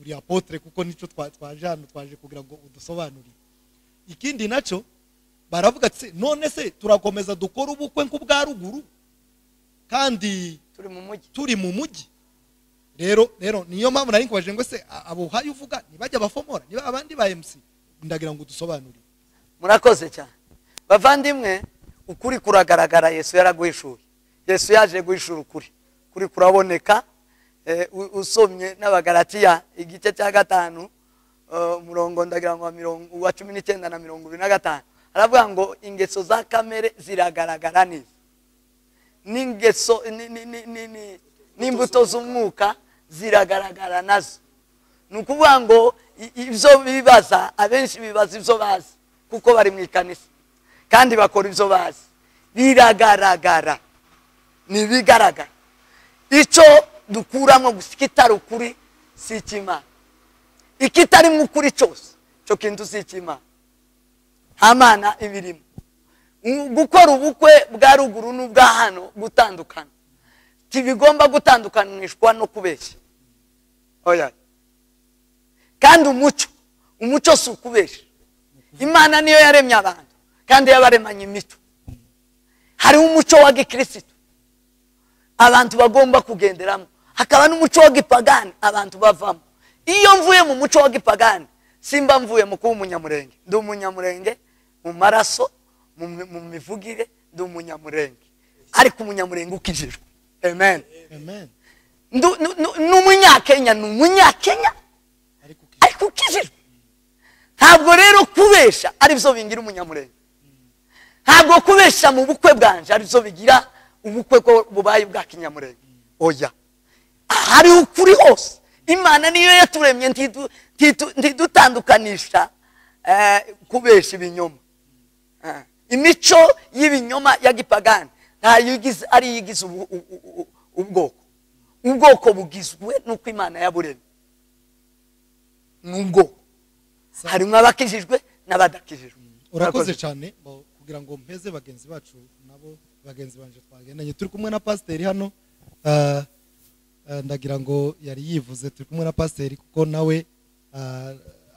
uri apotre, kuko nico twaje kugira ngo udusobanurire. Ikindi naco baravuga ati none se turakomeza dukora ubukwe nk'ubwa ruguru kandi turi mu mujyi. Rero niyo mpamvu nari nkubaje ngo se abo haye uvuga nibajya bafomora, niba abandi ba MC, ndagira ngo dusobanurire. Murakoze cyane bavandimwe. Ukuri kuragaragara, Yesu yaraguhishuye. Yesu yaje guhishura ukuri kuraboneka. Usomye n'Abagalatiya igice cya 5 murongo ndagira ngo wa 19 na 25, aravuga ngo ingeso za kamere ziragaragara neza, n'ingeso n'imbuto z'umwuka ziragaragara nazo. Nukuvuga ngo ibyo bibaza, abenshi bibaza ibyo bazi kuko bari mu ikanisa, kandi bakora ibyo bazi. Biragaragara, nibigaragara. Icyo dukuramo gusa kitari ukuri si ikimana. Ikitari mu kuri cyose cyo kintu si ikimana. Hamana ibirimo. Gukora ubukwe bwa ruguru n'ubwa hano gutandukana, tibigomba gutandukanishwa no kubeshya. Oya, kandi umuco si ukubeshya. Imana niyo yaremye abantu, kandi yabaremanye imico. Hari umuco wa gikristo abantu bagomba kugenderamo, hakaba n'umuco wa gipagani abantu bavamo. Iyo mvuye mu muco wa gipagani, simba mvuye mu kuba umunyamurenge. Ndi umunyamurenge mu maraso, mu mivugire, ndi umunyamurenge, ariko umunyamurenge ukijijwe. Amen. N'umunyakenya ni umunyakenya ariko ukijijwe. Ntabwo rero kubesha ari byo bingira umunyamurenge. Ntabwo kubesha mu bukwe bwanje ari byo bigira ubukwe ko bubaye bwa kinyamurenge. Oya, hari ukuri hose. Imana niyo yaturemye, ntidutandukanisha kubesha ibinyoma. Imico y'ibinyoma ya gipagani ntayigize ari yigize ubwoko bugizwe nuko Imana yaburemye. Nubwo harimo abakijijwe n'abadakijijwe. Urakoze cyane kugira ngo mpeze bagenzi bacu, nabo bagenzi banje twagendanye. Turi kumwe na pasiteri hano, ndagira ngo yari yivuze turi kumwe na pasiteri kuko nawe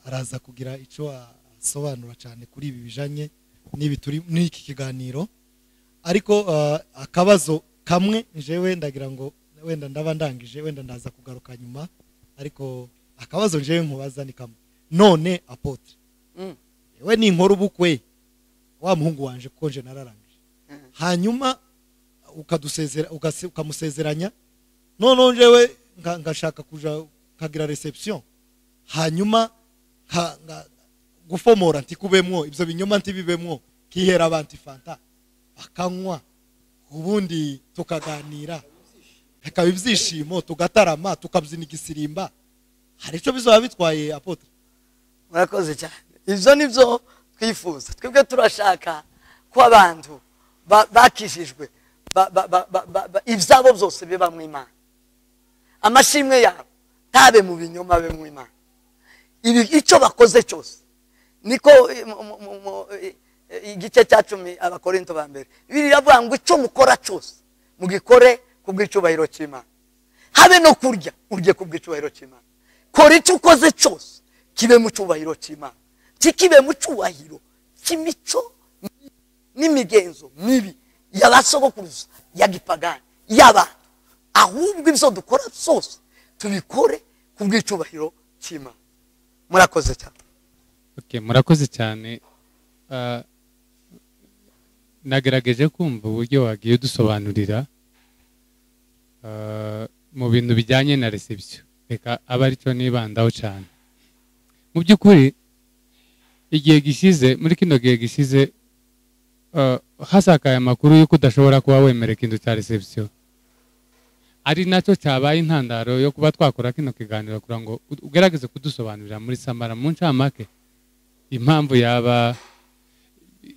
araza kugira icyo asobanura cyane kuri ibi bijanye n'ibi turi n'iki kiganiro ariko akabazo kamwe njewe ndagira ngo wenda ndaba ndangije wenda ndaza kugaruka nyuma ariko akabazo njewe nkubaza ni kamwe none apotre we ni inkuru ubukwe wa muhungu wanje kuko nje nararangije hanyuma ukamusezeranya none njewe ngashaka kuja kagira reception hanyuma gufomora ntikubemwo ibyo binyoma ntibibemwo kihera abantu fanta bakanywa ubundi tukaganira hakaba ibyishimo tugatarama tukabyina igisirimba hari icyo bizaba bitwaye apotre murakoze cyane ibyo nibyo twifuza twebwe turashaka ko abantu bakishijwe ibyabo byose biba mu Imana amashimwe yabo tabe mu binyoma be mu Imana icyo bakoze cyose niko igice cya 10 abakorinto ba mbere biravuga ngo icyo mukora cyose mugikore kubw'icyubahiro cy'Imana habe no kurya urye kubw'icyubahiro cy'Imana kora icyo ukoze cyose kibe mu cyubahiro cy'Imana kibe mu cyubahiro cy'imico n'imigenzo mibi y'abasogokuruza ya gipagani y'abantu ahubwo ibyo dukora byose tubikore kubw'icyubahiro cy'Imana murakoze cyane. Okay, murakoze cyane. Nagerageje kumva uburyo wagiye dusobanurira mu bintu bijyanye na reception. Reka aba ari cyo nibandaho cyane. Mu by'ukuri igihe gishize muri kino gihe gishize hasakaye amakuru y'uko udashobora kuba wemera ikintu cya reception. Ari nacyo cyabaye intandaro yo kuba twakora kino kiganiro kugira ngo ugerageze kudusobanurira muri Samara mu ncamake impamvu yaba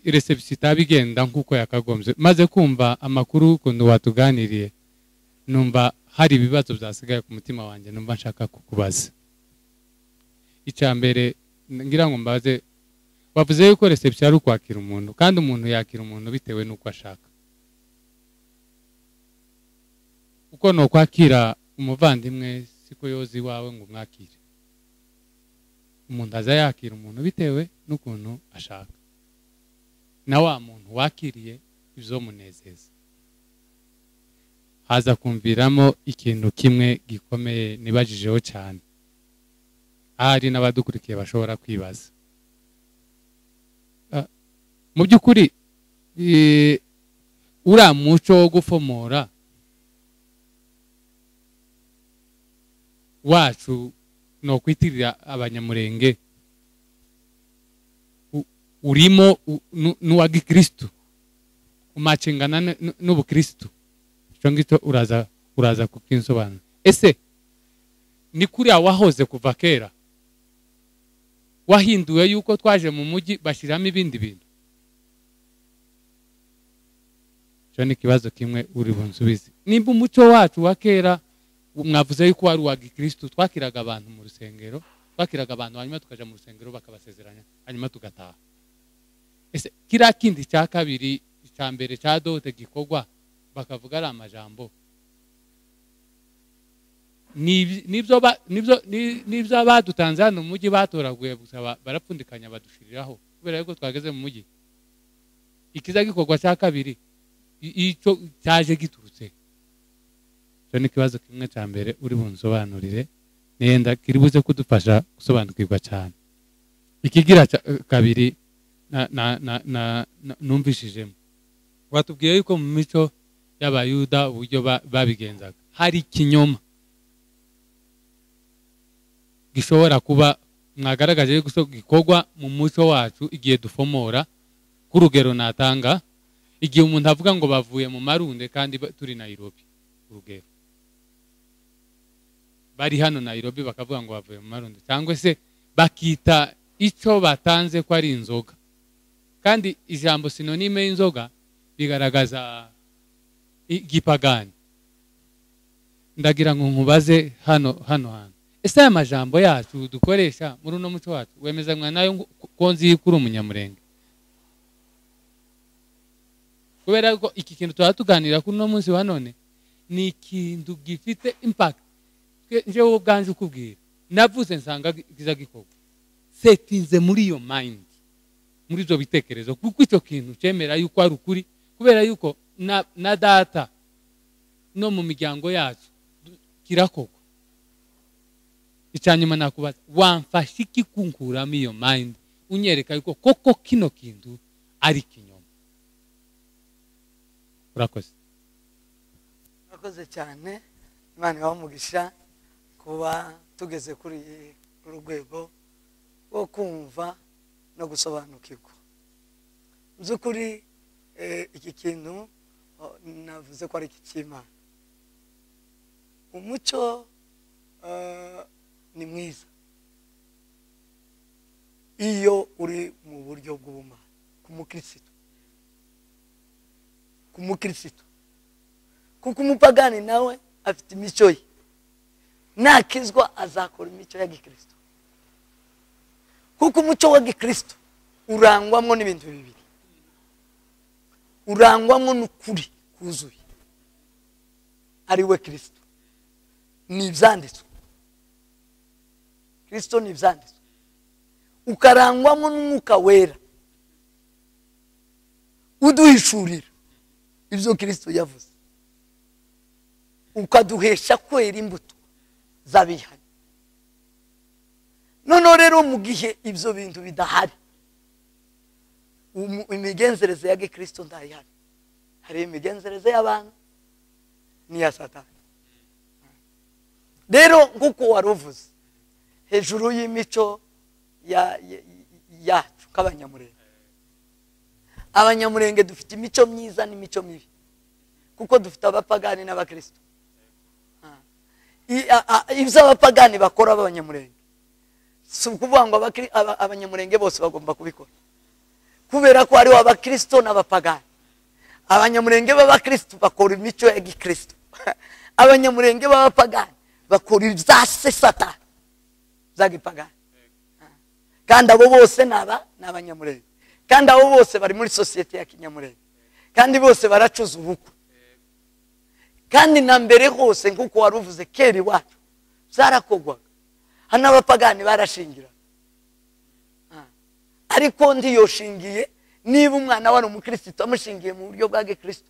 reception itabigenda nk'uko yakagombye. Maze kumva amakuru ukuntu watuganiriye numva hari ibibazo byasigaye ku mutima wanjye numva nshaka kukubaza. Icya mbere ngira ngo mbaze, wavuze yuko reception ari ukwakira umuntu kandi umuntu yakira umuntu bitewe n'uko ashaka. Uko no kwakira umuvandimwe siko yozi wawe ngo mwakire. Umuntu aza yakira umuntu bitewe n'ukuntu ashaka. Na wa muntu wakiriye ibyo munezeza. Haza kumviramo ikintu kimwe gikomeye nibajijeho cyane. Ahari n'abadukurikiye bashobora kwibaza. Mu by'ukuri uriya muco wo gufomora wacu no kwitirira abanyamurenge urimo n'uwa gikristo umacingana n'ubukristo. Icyo ngicyo uraza kukinsobanura. Ese ni kuriya wahoze kuva kera wahinduwe yuko twaje mu mujyi bashiramo ibindi bintu? Cyo ni kibazo kimwe uri bunsubize. Nimba umuco wacu wa kera mwavuze yuko wari uwa gikristo, twakiraga abantu mu rusengero, twakiraga abantu hanyuma tukaja mu rusengero bakabasezeranya hanyuma tugataha. Ese kira kindi cya kabiri cya mbere cya dote gikogwa bakavuga ari amajambo, nibyo badutanze hano mu mujyi batoraguye gusa barapfundikanya badushiriraho kubera yuko twageze mu mujyi. Ikiza gikogwa cya kabiri icyo cyaje giturutse. Cyo ni kibazo kimwe cya mbere uri bunsobanurire nenda kiri buze kudufasha gusobanukirwa cyane. Ikigira kabiri numvishijemo, watubwiye yuko mu mico y'abayuda uburyo babigenzaga hari ikinyoma gishobora kuba mwagaragaje yuko gikogwa mu muco wacu igihe dufomora. Kurugero natanga igihe umuntu avuga ngo bavuye mu Marunde kandi turi Nairobi, urugero bari hano Nairobi bakavuga ngo bavuye mu Marunde, cyangwa se bakita icyo batanze ko ari inzoga kandi ijambo sinonime y'inzoga bigaragaza igipagani. Ndagira ngo nkubaze hano ese aya majambo yacu dukoresha muri uno muco wacu wemezanywa nayo ko nzi kuri umunyamurenge? Kubera ko iki kintu tuganira kuri uno munsi wa none ni ikintu gifite impact. Njewe ubwanje ukubwira navuze nsanga kiza gikogwa setinze muri iyo mind muri ibyo bitekerezo, kuko icyo kintu cyemera yuko ari ukuri, kubera yuko na data no mu miryango yacu kirakorwa. Icyanyuma nakubaza, wamfasha iki kunkuramo iyo mind unyereka yuko koko kino kintu ari kinyoma? Urakoze. Urakoze cyane. Imana ibamugisha kuba tugeze kuri urwego rwo kumva no gusobanukirwa. By'ukuri iki kintu navuze ko ari ik'Imana. Umucyo ni mwiza iyo uri mu buryo bw'ubumana ku mukristo, kuko umupagani nawe afite imico ye, nakizwa azakora imico ya gikristo, kuko umuco wa gikristo urangwamo n'ibintu bibiri, urangwamo n'ukuri kuzuye ari we Kristo, ni ibyanditswe. Kristo ni ibyanditswe, ukarangwamo n'umwuka wera uduhishurira ibyo Kristo yavuze, ukaduhesha kwera imbuto z'abihanye. Noneho rero mu gihe ibyo bintu bidahari, imigenzereze ya gikristo ndayihari. Hari imigenzereze y'abantu n'iya Satani. Rero nk'uko wari uvuze, hejuru y'imico yacu k'abanyamurenge, abanyamurenge dufite imico myiza n'imico mibi, kuko dufite abapagani n'abakristo. Ibyo abapagani bakora b'abanyamurenge si ukuvuga ngo abanyamurenge bose bagomba kubikora, kubera ko hariho abakristo n'abapagani. Abanyamurenge b'abakristo bakora imico ya gikristo, abanyamurenge b'abapagani bakora ibya Satani za gipagani. Kandi abo bose ni abanyamurenge, kandi abo bose bari muri sosiyete ya kinyamurenge, kandi bose baracuza ubukwe. Kandi na mbere hose nk'uko wari uvuze, kera iwacu byarakogwaga, hano abapagani barashingira. Ariko ndiyoshingiye, niba umwana wari umukristo amushingiye mu buryo bwa gikristo,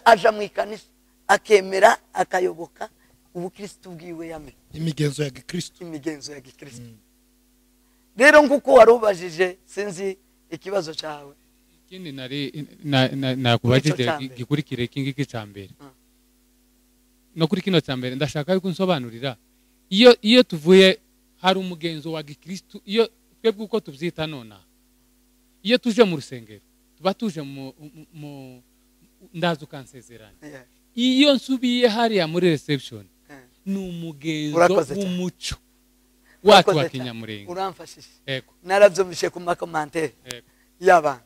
aja mu ikanisa akemera akayoboka ubukristo bwiwe yamenye, imigenzo ya gikristo. Rero nk'uko wari ubajije, sinzi ikibazo cyawe. Ikindi nakubajije gikurikire iki ngiki cya mbere, no kuri kino cya mbere ndashaka yuko unsobanurira, iyo tuvuye hari umugenzo wa gikristo, iyo twebwe uko tubyita nona, iyo tuje mu rusengero tuba tuje mu ndaza ukansezeranya. Iyo nsubiye hariya muri reception, ni umugenzo w'umuco wacu wa kinyamurenge. Uramfashije, narabyumvise ku makomantere y'abantu.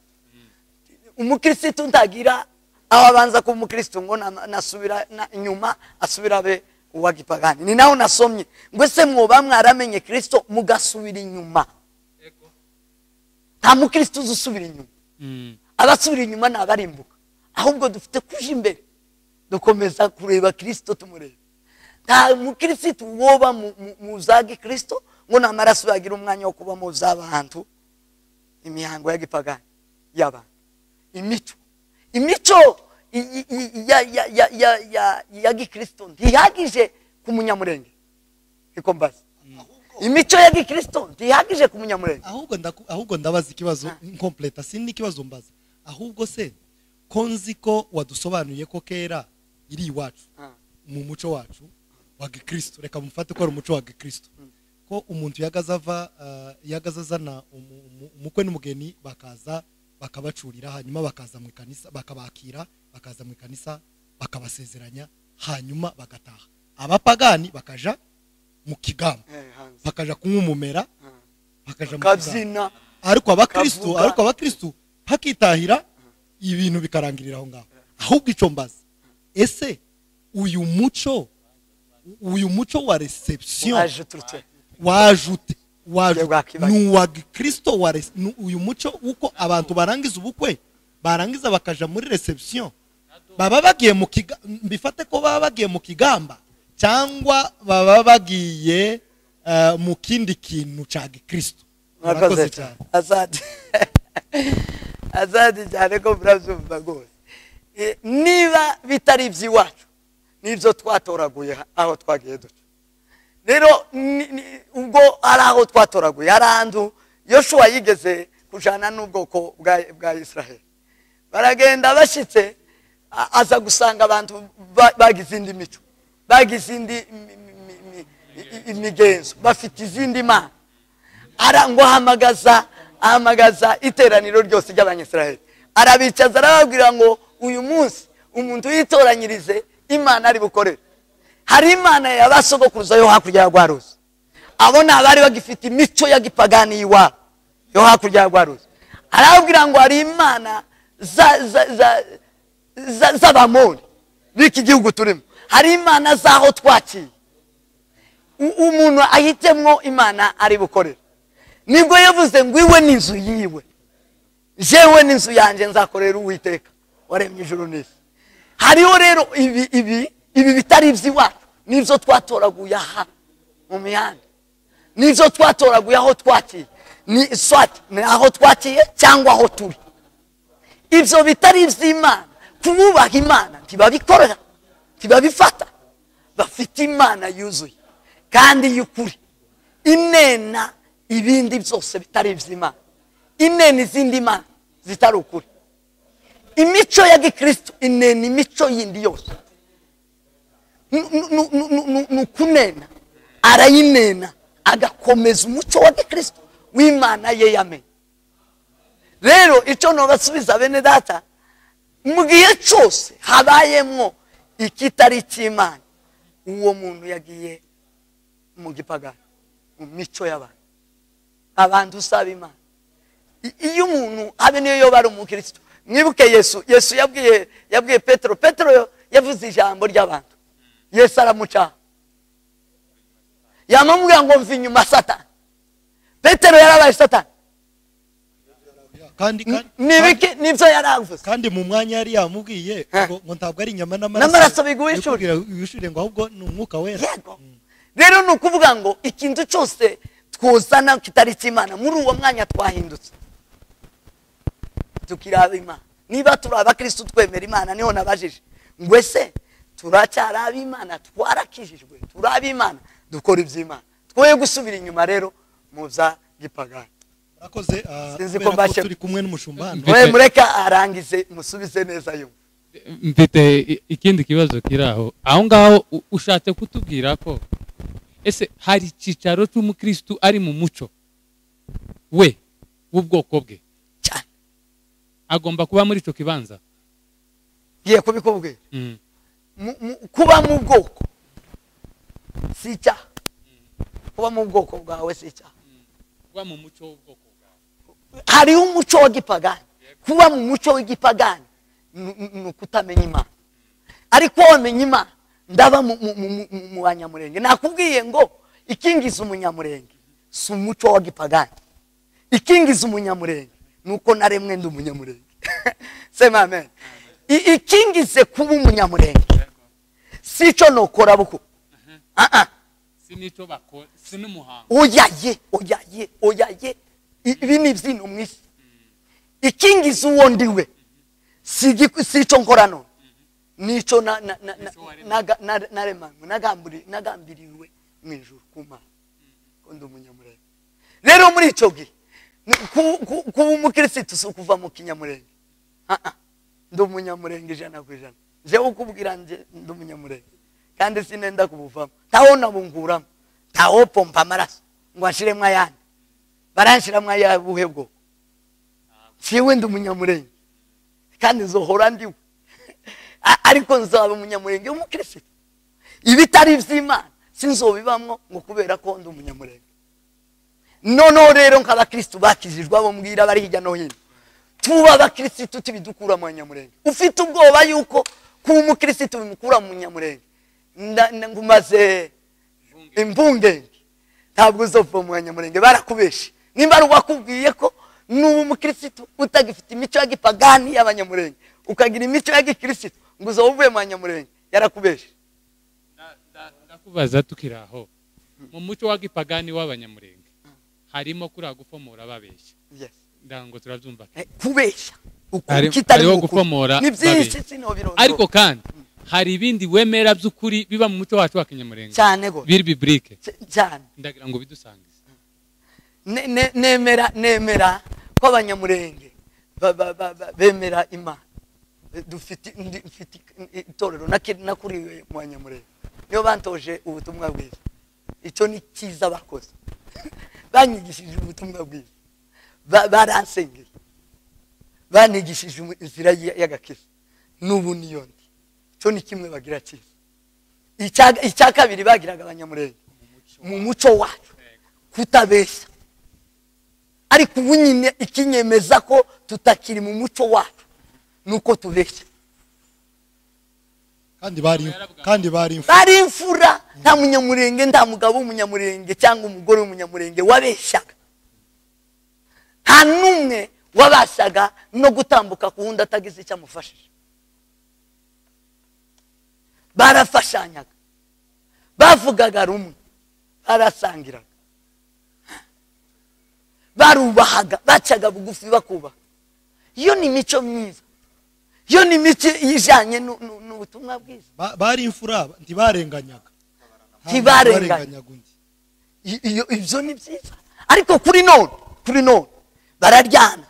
Umukristo ntagira aho abanza ku mukristo ngo nasubira inyuma asubira abe uwa gipagani. Ni naho nasomye ngo ese mwoba mwaramenye Kristo mugasubira inyuma. Nta mukristo uzusubira inyuma, abasubira inyuma nabarimbuka, ahubwo dufite kuja imbere dukomeza kureba Kristo, tumureba. Nta mukristo woba mu za gikristo ngo namaraso yagira umwanya wo kuba mu z'abantu, imihango ya gipagani y'abantu, imico ya gikristo ntihagije ku munyamurenge. Iko mbaza, imico ya gikristo ntihagije ku munyamurenge. Ahubwo ndabaza ikibazo complete, si n'ikibazo mbaza, ahubwo se ko nzi ko wadusobanuye ko kera iri iwacu mu muco wacu wa gikristo, reka mufate ko ari umuco wa gikristo, ko umuntu yagaza azana umukwe n'umugeni bakaza bakabacurira, hanyuma bakaza mu ikanisa bakabakira, bakaza mu ikanisa bakabasezeranya, hanyuma bagataha. Abapagani bakaja mu kigamba, bakaja kumumumera, bakaja mu kigamba. Ariko abakristo hakitahira ibintu bikarangirira aho ngaho. Ahubwo icyo mbaza, ese uyu muco wa reception wajute nuwa gikristo uyu muco uko abantu barangiza ubukwe, barangiza bakaja muri reception, baba bagiye mbifate ko baba bagiye mu kigamba cyangwa baba bagiye mu kindi kintu cya gikristo? Murakoze cyane. azadi cyane ko murabyumva rwose. Niba bitari iby'iwacu nibyo twatoraguye aho twagiye duca. Rero ubwo ari aho twatoraguye hari ahantu Yoshua yigeze kujana n'ubwoko bwa Israel. Baragenda bashyitse aza gusanga abantu bagize indi mico, bagize indi imigenzo, bafite izindi mana. Ngo ahamagaza iteraniro ryose ry'Abanyisiraheli, arabicaza arababwira ngo uyu munsi umuntu yitoranyirize imana ari bukorere. Hari imana yabasogokuruza yo hakurya ya Rwaruzi, abo ni abari bagifite imico ya gipagani iwabo yo hakurya ya Rwaruzi. Arababwira ngo hari imana z'Abamoni b'iki gihugu turimo, hari imana z'aho twakiye, umuntu ahitemwo imana ari bukorere. Nibwo yavuze ngo iwe n'inzu yiwe, jewe n'inzu yanjye nzakorera Uwiteka waremye ijuru n'isi. Hariho rero ibi bitari iby'iwacu, nibyo twatoraguye aha mu mihanda, nibyo twatoraguye aho twakiye, ni swati ni aho twakiye cyangwa aho turi. Ibyo bitari iby'Imana, kububaha Imana ntibabikorera, ntibabifata. Bafite Imana yuzuye kandi y'ukuri, inena ibindi byose bitari iby'Imana, inena izindi mana zitari ukuri. Imico ya gikristo inena imico yindi yose, nukunena arayinena agakomeza umuco wa gikristo w'Imana ye yamenye. Rero icyo nobasubiza bene data, mu gihe cyose habayemwo ikitari cy'Imana, uwo muntu yagiye mu gipagani, mu mico y'abantu. Abantu usaba Imana, iyo umuntu habe niyo yoba ari umukristo. Mwibuke Yesu yabwiye Petero yavuze ijambo ry'abantu, Yesu aramucaha, yamubwira ngo mva inyuma Satani. Petero yarabaye Satani, nibyo yaravuze. Kandi mu mwanya yari yamubwiye ngo ntabwo ari inyama n'amaraso biguhishurira, ngo ahubwo ni umwuka wera. Rero ni ukuvuga ngo ikintu cyose twuzana kitari cy'Imana, muri uwo mwanya twahindutse tukiraba Imana. Niba turi abakristo twemera Imana, niho nabajije ngo ese turacyaraba Imana, twarakijijwe turaba Imana, dukora iby'Imana, twoye gusubira inyuma rero mu bya gipagani. Murakoze, turi kumwe n'umushumba hano. Mureka arangize musubize neza yo. Mfite ikindi kibazo kiraho aho ngaho, ushatse kutubwira ko ese hari icyicaro cy'umukristo ari mu muco we w'ubwoko bwe cyane, agomba kuba muri icyo kibanza? Giye kubikubwira, kuba mu bwoko si icyaha, kuba mu bwoko bwawe si icyaha, kuba mu muco w'ubwoko bwawe. Hariho umuco wa gipagani, kuba mu muco w'igipagani ni ukutamenya Imana. Ariko wamenya Imana, ndaba mu Banyamurenge, nakubwiye ngo ikingiza umunyamurenge si umuco wa gipagani, ikingiza umunyamurenge nuko naremwe ndi umunyamurenge. Sema amen. Ikingize kuba umunyamurenge si cyo nokora buko, si nico bakora, si n'umuhango. Oyaye ibi ni byino mwisi. Ikingiza uwo ndiwe si cyo nkora none, nico naremanywe nagambiriwe mu ijuru ku Mana ko ndi umunyamurenge. Rero muri icyo gihe kuba umukristo si ukuva mu kinyamurenge, ndi umunyamurenge 100%. Jewe ukubwira nje ndi umunyamurenge kandi sinenda kubuvamo, taho nabunguramo, taho pompa amaraso ngo ashiremwe ayandi, baranshiramo ayabuhe bwo. Siwe ndi umunyamurenge kandi nzohora ndiwe, ariko nzaba umunyamurenge w'umukristo. Ibitari iby'Imana sinzobibamwo ngo kubera ko ndi umunyamurenge. Noneho rero nk'abakristo bakijijwe abo mbwira bari hirya no hino, tuba abakristo tubidukura mu Nyamurenge. Ufite ubwoba yuko kuba umukristo bimukura mu Nyamurenge, ngumaze imbungenge, ntabwo uzova mu Nyamurenge, barakubeshe. Nimba ari wakubwiye ko n'ubu umukristo utagifite imico ya gipagani y'Abanyamurenge, ukagira imico ya gikristo ngo uzovuye mu Nyamurenge, yarakubeshe. Ndakubaza tukiraho, mu muco wa gipagani w'Abanyamurenge harimo kuri agufomora babeshya. Yes. ndango turabyumva kubeshya hariho gufomora ni byinshi sinobirondora ariko kandi hari ibindi wemera by'ukuri biba mu muco wacu wa Kinyamurenge cyane go biri biblique cyane ndagira ngo bidusangize nemera ko abanyamurenge bemera Imana dufite itorero nakuriwe mu banyamurenge niyo bantoje ubutumwa bwiza icyo ni cyiza bakoze banyigishije ubutumwa bwiza baransengeye banigishije inzira y'agakiza n'ubu niyo ndi cyo ni kimwe bagira cyiza icya kabiri bagiraga abanyamurenge mu muco wacu kutabeshya ariko ubu nyine ikinyemeza ko tutakiri mu muco wacu nuko tubeshya kandi bari imfura nta munyamurenge nta mugabo w'umunyamurenge cyangwa umugore w'umunyamurenge wabeshyaga nta n'umwe wabashaga no gutambuka ku wundi atagize icyo amufashije barafashanyaga bavugaga rumwe barasangiraga barubahaga bacaga bugufi bakubaha iyo ni imico myiza iyo ni imico ijanye n'ubutumwa bwiza bari imfura ntibarenganyaga ibyo ni byiza ariko kuri none bararyana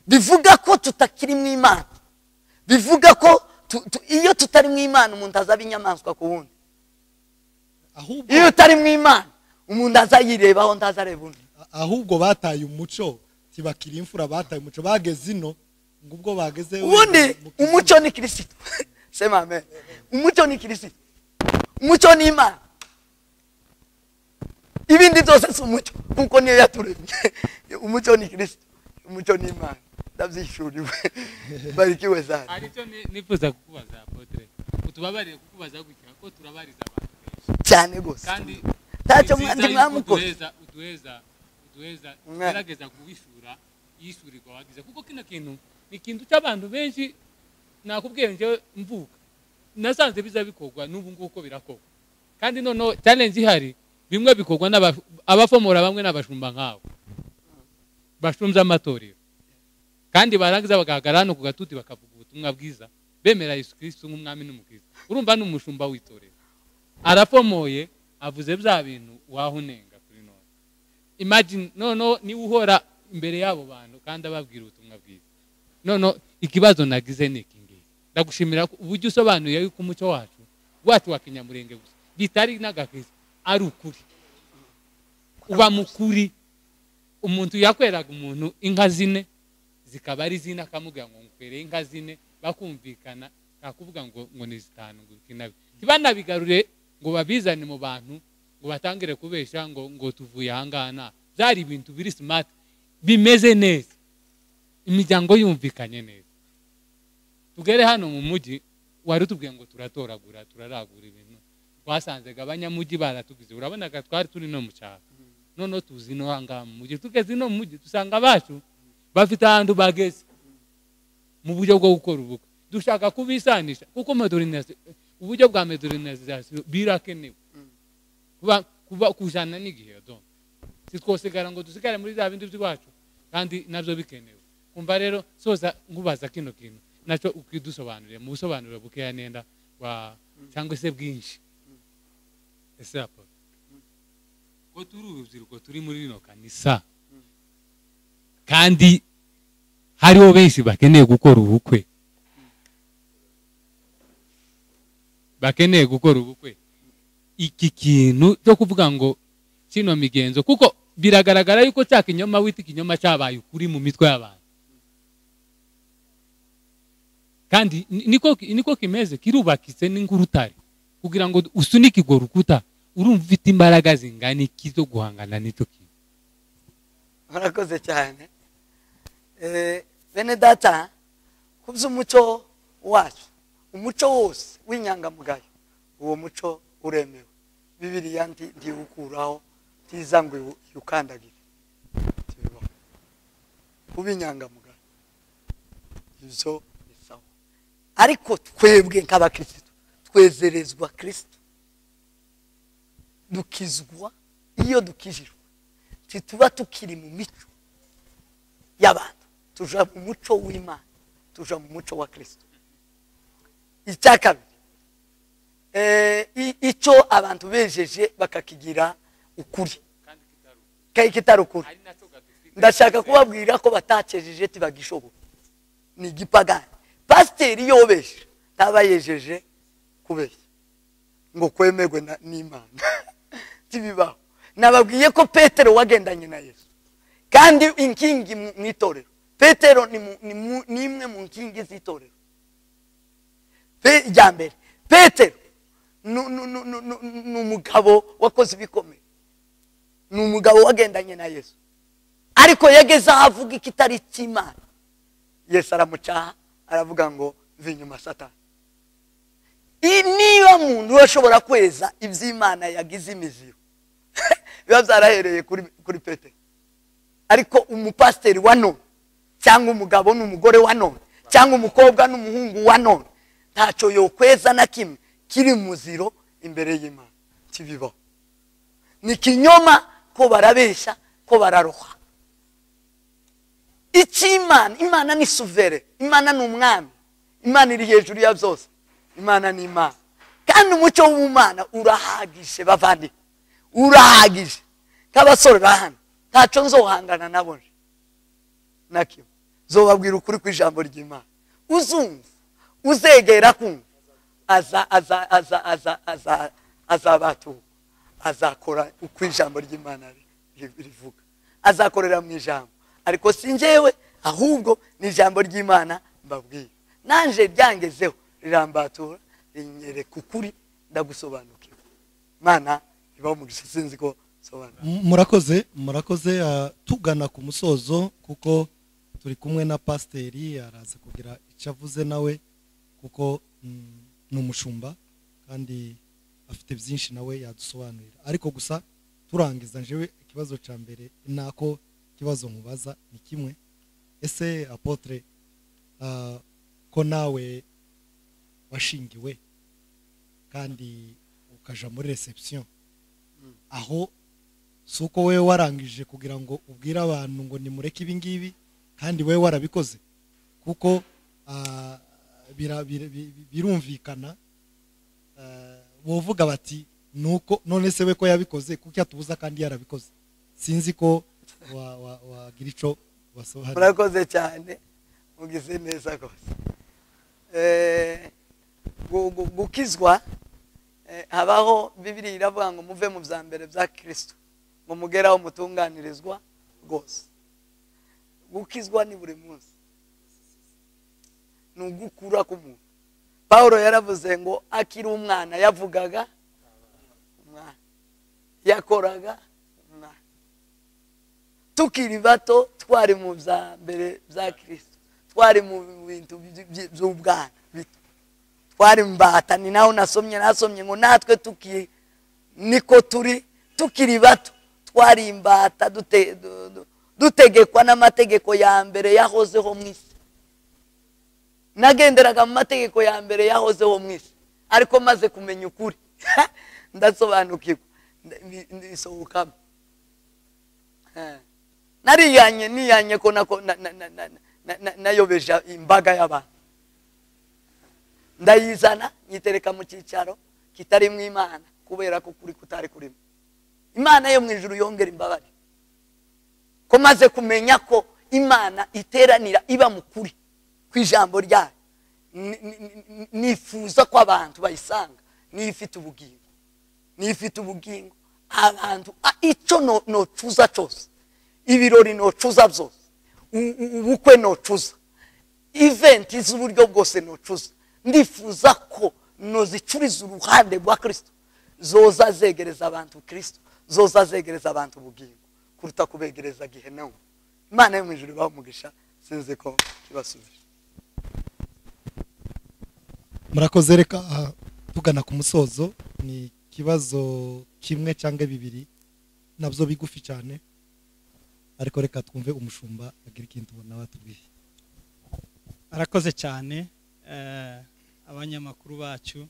bivuga ko tutakiri mu Imana bivuga ko iyo tutari mu Imana umuntu azaba inyamaswa ku wundi iyo utari mu Imana umuntu azayirebaho ntazareba undi ahubwo bataye umuco tibakiri imfura bataye umuco bageze ino ngubwo bageze ubundi umuco ni Kristo sema amen umuco ni Kristo umuco ni Imana ibindi byose si umuco kuko niyo yaturemye umuco ni Kristo umuco ni Imana ndabyishuriwe barikiwe sana aricyo nifuza kukubaza Apotre utubabarire kukubaza gutya ko turabariza abantu benshi cyane gose kandi ntacyo mwandi mwamukoze uduheza gerageza kuwishura yishurirwa wagize kuko kino kintu ni ikintu cy'abantu benshi nakubwiye nje mvuka nasanze biza bikorwa n'ubu nguko birakorwa kandi noneho challenge ihari bimwe bikorwa abafomora bamwe n'abashumba nk'abo bashumza amatorero kandi barangiza bagahagarara hano ku gatuti bakavuga ubutumwa bwiza bemera Yesu Kristo nk'umwami n'umukiza urumva n'umushumba w'itorero arafomoye avuze bya bintu wahunenga kuri none imagine ni uhora imbere yabo bantu kandi ababwira ubutumwa bwiza ikibazo nagize ni iki ngiki ndagushimira uburyo usobanuye yuko umuco wacu wa Kinyamurenge gusa bitari n'agakiza ari ukuri uba mukuri umuntu yakweraga umuntu inka zine zikaba ari zina akamubwira ngo ngukwereye inka zine bakumvikana akakuvuga ngo ni zitanu ngo kinabi tibanabigarure ngo babizane mu bantu ngo batangire kubesha ngo tuvuye ahangana byari ibintu biri smart bimeze neza imiryango yumvikanye neza tugere hano mu mujyi wari tubwiye ngo turatoragura turaragura ibintu twasanze abanyamugi baratugize urabona ka twari turi no mu cyaka none tuzi no hanga mu mujyi tugeze no mu mujyi dusanga bacu bafite ahantu bageze mu buryo bwo gukora ubukwe dushaka kubisanisha kuko uburyo bwa modernization birakenewe kuba kujana n'igihe donc sitwosigara ngo dusigare muri za bindi by'iwacu kandi nabyo bikenewe kumva rero soza ngubaza kino kintu naco ukidusobanurire mu busobanurire bukeya nenda wa cyangwa se bwinshi ese apo ko turi urubyiruko turi muri rino kanisa kandi hariho benshi bakeneye gukora ubukwe iki kintu cyo kuvuga ngo kino migenzo kuko biragaragara yuko cya kinyoma wita ikinyoma cyabaye ukuri mu mitwe y'abantu kandi niko kimeze kirubakitse n'ingurutare kugira ngo usunike igwo rukuta urumva ufite imbaraga zingana iki zo guhangana n'icyo kintu. Murakoze cyane bene data kubyo umuco wacu umuco wose w'inyangamugayo uwo muco uremewe Bibiliya ndiwukuraho tiza ngo yukandagire kuba inyangamugayo ibyo ni sawa ariko twebwe nk'abakristo twezerezwa Kristo dukizwa iyo dukijijwe tuba tukiri mu mico y'abantu tuja mu muco w'Imana tuja mu muco wa Kristo. Icya kabiri icyo abantu bejeje bakakigira ukuri kandi kitari ukuri, ndashaka kubabwira ko batacejeje tibagishoboye, ni igipagani. Pasiteri yobeje ntaba yejeje kubeshya ngo kwemerwe n'Imana tibibaho. Nababwiye ko Petero wagendanye na Yesu kandi inkingi mu itorero. Petero ni imwe mu nkingi z'itorero. Ijya mbere Petero ni umugabo wakoze ibikomeye, ni umugabo wagendanye na Yesu, ariko yageze aho avuga ikitari cy'Imana. Yesu aramucaha aravuga ngo vinyuma Satani. Niba muntu ashobora kweza iby'Imana yagize imiziro biba byarahereye kuri Petero. Ariko umupasiteri wa none cyangwa umugabo n'umugore wa none cyangwa umukobwa n'umuhungu wa none ntacyo yokweza na kimwe kiri muziro imbere y'Imana kibibaho. Ni kinyoma ko barabeshya ko bararoha. Imana ni suvere, Imana ni umwami, Imana iri hejuru ya byose, Imana ni Imana. Kandi umucyo w'Imana urahagije bavandi, urahagije. Kabasore bahana ntacyo nzohangana nabo nakimwe, zobabwira ukuri kw'ijambo ry'Imana. Uzumva uzegera kumva azabatu azakora uko ijambo ry'Imana rivuga, azakorera mu ijambo. Ariko si njyewe ahubwo ni ijambo ry'Imana mbabwira. Nanje ryangezeho rirambatura rinyereka ukuri ndagusobanukiwe. Imana ibaho mu gisinzi ko sobanura. Murakoze tugana ku musozo kuko turi kumwe na pasiteri araza kugira icyo avuze nawe kuko ni umushumba kandi afite byinshi nawe yadusobanurira. Ariko gusa turangiza njewe ikibazo cya mbere nako kibazo nkubaza ni kimwe. Ese Apotre ko nawe washingiwe kandi ukaja muri reception aho suko wewe warangije kugira ngo ubwire abantu ngo nimureke ibi ngibi kandi wewe warabikoze kuko birumvikana bovuga bati nuko none se we ko yabikoze kuko yatubuza kandi yarabikoze. Sinzi ko wagira ico basohara. Murakoze cyane mugize neza rwose. Gukizwa habaho Bibiliya iravuga ngo muve mu bya mbere bya Kristo ngo mugeraho mutunganirizwa rwose. Gukizwa ni buri munsi, ni ugukura k'umuntu. Paulo yaravuze ngo akiri umwana yavugaga umwana, yakoraga umwana. Tukiri bato twari mu bya mbere bya Kristo, twari mu bintu by'ubwana bito, twari mbata. Ni naho nasomye ngo natwe niko tukiri bato twari imbata dutegekwa n'amategeko ya mbere yahozeho mu isi. Nagenderaga mu mategeko ya mbere yahozeho mu isi, ariko maze kumenya ukuri ndasobanukirwa ndisohokamo. Niyanye ko nayobeja imbaga y'abantu, ndayizana nyitereka mu cyicaro kitari mu Imana kubera ko kuri kutari kurimo. Imana yo mu ijuru yongera imbabare ko maze kumenya ko Imana iteranira iba mu kuri kw'ijambo ryayo. Nifuza ko abantu bayisanga nifite ubugingo abantu icyo nocuza cyose, ibirori nocuza byose, ubukwe nocuza, event z'uburyo bwose nocuza, ndifuza ko nozicuriza uruhande rwa Kristo, zoza zegereza abantu Kristo, zoza zegereza abantu ubugingo kuruta kubegereza Gehinomu. Imana yo mu ijuru ibaho umugisha. Sinzi ko kibasubije. Murakoze. Reka tugana ku musozo, ni kibazo kimwe cyangwa bibiri nabyo bigufi cyane, ariko reka twumve umushumba agira ikintu ubona batubwiye. Arakoze cyane abanyamakuru bacu,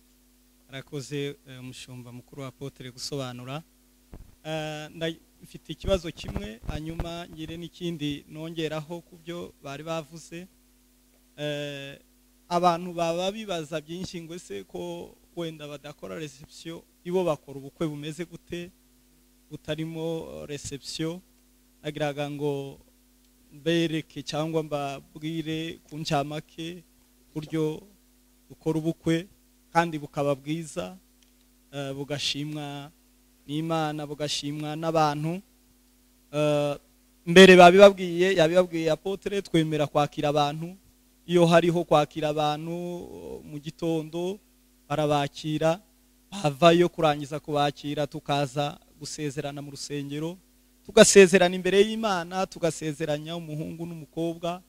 arakoze umushumba mukuru wa Apotre gusobanura. mfite ikibazo kimwe hanyuma ngire n'ikindi nongeraho ku byo bari bavuze. Abantu baba bibaza byinshi ngo ese ko wenda badakora reception ibo bakora ubukwe bumeze gute butarimo reception. Agiraga ngo bereke cyangwa mbabwire ku ncamake buryo ukora ubukwe kandi bukaba bwiza, bugashimwa n'Imana bugashimwa n'abantu. Mbere yabibabwiye apotre twemera kwakira abantu. Iyo hariho kwakira abantu mu gitondo barabakira, bavayo kurangiza kubakira tukaza gusezerana mu rusengero, tugasezerana imbere y'Imana, tugasezeranya umuhungu n'umukobwa,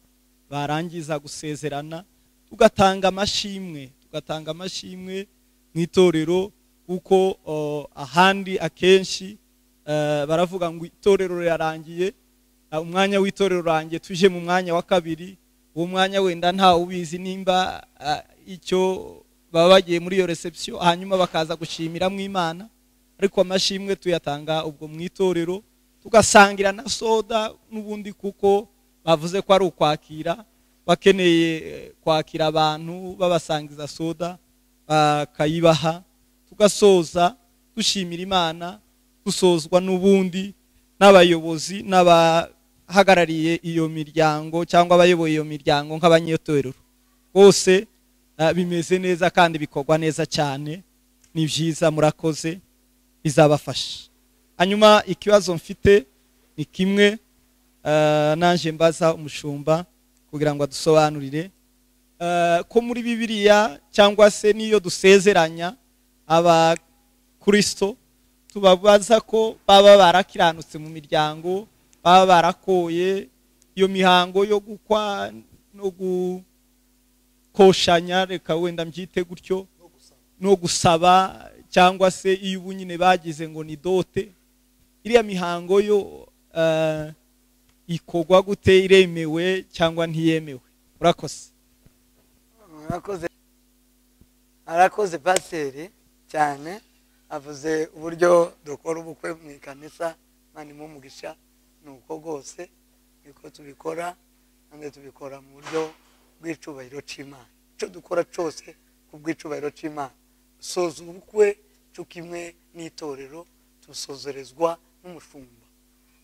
barangiza gusezerana tugatanga amashimwe mu itorero, kuko ahandi akenshi baravuga ngo itorero rirarangiye, umwanya w'itorero urangiye tuje mu mwanya wa kabiri. Uwo mwanya wenda nta ubizi nimba icyo baba bagiye muri iyo reception, hanyuma bakaza gushimira mu Imana. Ariko amashimwe tuyatanga ubwo mu itorero, tugasangira na soda n'ubundi, kuko bavuze ko ari ukwakira, bakeneye kwakira abantu babasangiza soda bakayibaha, tugasoza dushimira Imana, dusozwa n'ubundi n'abayobozi n'abahagarariye iyo miryango cyangwa abayoboye iyo miryango nk'abanyetorero bose. Bimeze neza kandi bikorwa neza cyane, ni byiza, murakoze, bizabafasha. Hanyuma ikibazo mfite ni kimwe, nanje mbaza umushumba kugira ngo adusobanurire ko muri Bibiliya cyangwa se niyo dusezeranya abakristo tubabaza ko baba barakiranutse mu miryango, baba barakoye iyo mihango yo gukwa no gukoshanya, reka wenda mbyite gutyo, no gusaba, cyangwa se iyo ubu nyine bagize ngo ni dote. Iriya mihango yo ikogwa gute, iremewe cyangwa ntiyemewe? Urakoze. Arakoze paseri cyane, avuze uburyo dukora ubukwe mu ikanisa. Mani mu mugisha nuko rwose niko tubikora, kandi tubikora mu buryo bw'icubahiro c'Imana. Icyo dukora cyose ku bw'icubahiro c'Imana. Soza ubukwe cyo kimwe n'itorero, tusozerezwa n'umushumba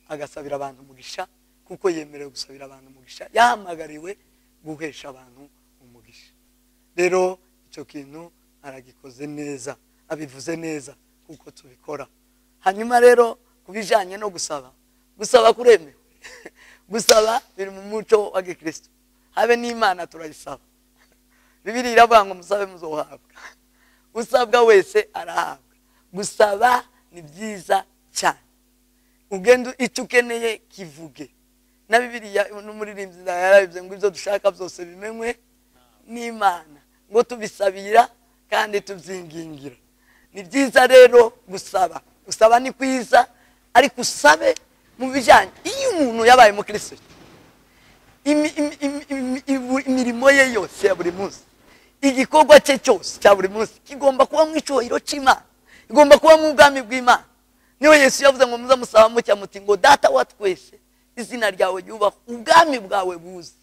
agasabira abantu umugisha, kuko yemerewe gusabira abantu umugisha, yahamagariwe guhesha abantu umugisha. Rero icyo kintu aragikoze neza, abivuze neza kuko tubikora. Hanyuma rero kubijanye no gusaba kuremewe. Gusaba biri mu muco wa Gikristo, habe n'Imana turayisaba. Bibiliya iravuga ngo musabe muzohabwa, usabwa wese arahabwa. Gusaba ni byiza cyane, ugenda icyo ukeneye kivuge. Na Bibiliya n'umuririmbyi yarabivuze ngo ibyo dushaka byose bimenywe n'Imana, ngo tubisabira kandi tubyigingira. Ni byiza rero gusaba. Usaba ni kwiza, ariko usabe mu bijyanye. Iyo umuntu yabaye mu Kristo, imirimo ye yose ya buri munsi, igikorwa cye cyose cya buri munsi kigomba kuba mu icyubahiro cy'Imana, igomba kuba mu bwami bw'Imana. Niyo Yesu yavuze ngo muza musaba mucya muti ngo data wa twese, izina ryawe ryubahwe, ubwami bwawe buze.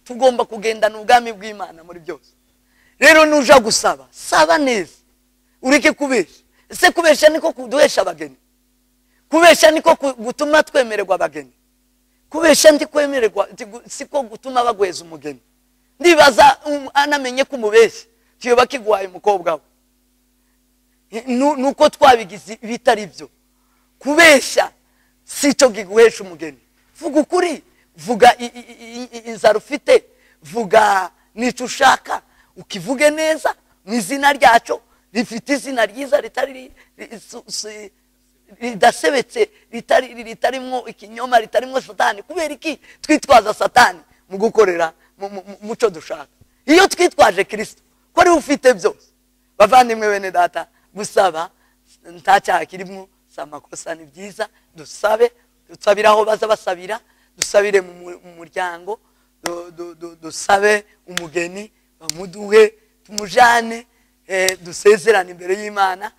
Tugomba kugendana ubwami bw'Imana muri byose. Rero nuja gusaba, saba neza, ureke kubesha. Ese kubesha niko kuduhesha abageni? Kubesha niko gutuma twemererwa abageni? Kubesha ndi kwemererwa siko gutuma bagweza umugeni? Ndibaza anamenye ko umubeshya tiyo bakigwaye umukobwa we. Nuko twabigize bitari byo. Kubesha sico giguhesha umugeni. Vuga ukuri, vuga inzara ufite, vuga nico ushaka, ukivuge neza mu izina ryacu, rifite izina ryiza ritari ridasebetse, ritarimwo ikinyoma, ritarimwo satani. Kubera iki twitwaza satani mu gukorera muco dushaka? Iyo twitwaje Kristo ko ari ufite byose, bavandimwe bene data, gusaba nta cyaha kirimo, samakosa ni byiza. Dusabe, dusabiraho baza basabira, dusabire mu muryango, dusabe umugeni bamuduhe, tumujane, dusezerane imbere y'Imana,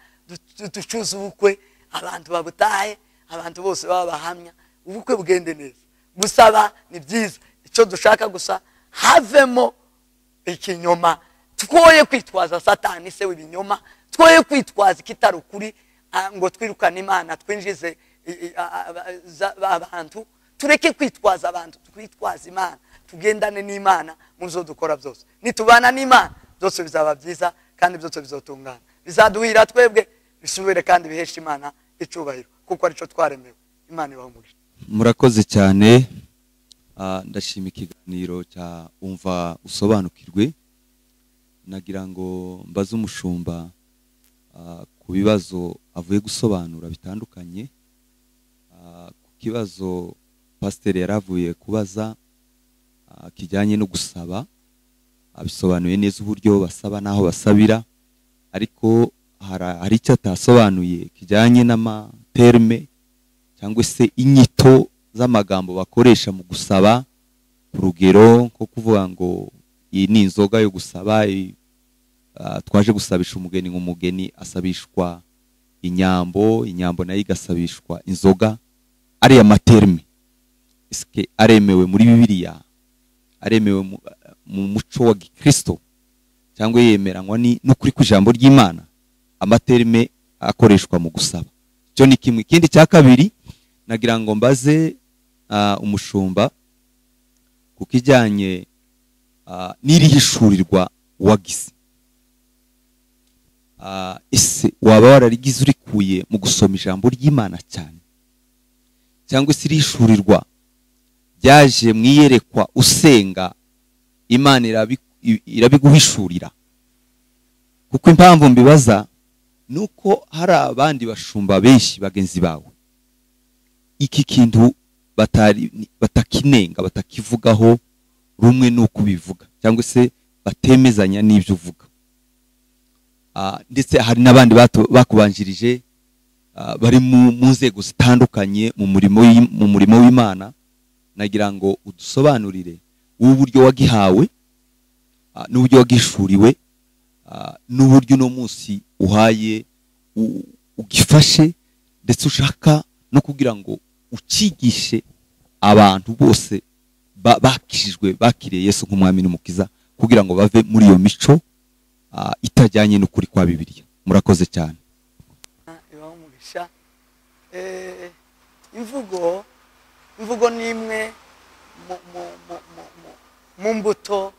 ducuze ubukwe, abantu babutahe, abantu bose baba bahamya ubukwe bugende neza. Gusaba ni byiza, icyo dushaka gusa havemo ikinyoma, twoye kwitwaza satani se w'ibinyoma, twoye kwitwaza kitari ukuri ngo twirukane Imana twinjize abantu. Tureke kwitwaza abantu, twitwaza Imana, tugendane n'Imana muzo dukora byose. Nitubana n'Imana byose bizaba byiza kandi byose bizotungana, bizaduhira twebwe, bisubire kandi bihesha Imana icubahiro kuko arico twaremewe. Imana ibahumuje. Murakoze cyane. Ndashima ikiganiro cya umva usobanukirwe. Nagira ngo mbaze umushumba ku bibazo avuye gusobanura bitandukanye. Ku kibazo pasiteri yaravuye kubaza kijyanye no gusaba, abisobanuye neza uburyo basaba naho basabira, ariko hari icyo atasobanuye kijyanye n'amaterme cyangwa se inyito z'amagambo bakoresha mu gusaba. Urugero nko kuvuga ngo iyi ni inzoga yo gusaba, twaje gusabisha umugeni, nk'umugeni asabishwa inyambo, inyambo nayo igasabishwa inzoga. Ariya materme iske aremewe muri Bibiliya, aremewe mu muco wa Gikristo, cyangwa yemeranywa n'ukuri kw'ijambo ry'Imana? Amaterme akoreshwa mu gusaba, cyo ni kimwe. Ikindi cya kabiri nagira ngo mbaze umushumba ku kijyanye n'irihishurirwa wagize. Ese waba wararigize urikuye mu gusoma ijambo ry'Imana cyane, cyangwa se irishurirwa byaje mwiyerekwa usenga Imana irabiguhishurira? Kuko impamvu mbibaza nuko hari abandi bashumba benshi bagenzi bawe iki kintu batakinenga, batakivugaho rumwe nuko bivuga, cyangwa se batemezanya n'ibyo uvuga. Ndetse hari n'abandi bakubanjirije bari mu nzego zitandukanye mu murimo w'Imana. Nagira ngo udusobanurire uburyo wagihawe n'uburyo wagishuriwe n'uburyo uno munsi uhaye ugifashe, ndetse ushaka no kugira ngo ukigishe abantu bose bakishijwe, bakiriye Yesu nk'umwami n'umukiza, kugira ngo bave muri iyo mico itajyanye n'ukuri kwa Bibiliya. Murakoze cyane. Ibahumugisha. Imvugo ni imwe mu mbuto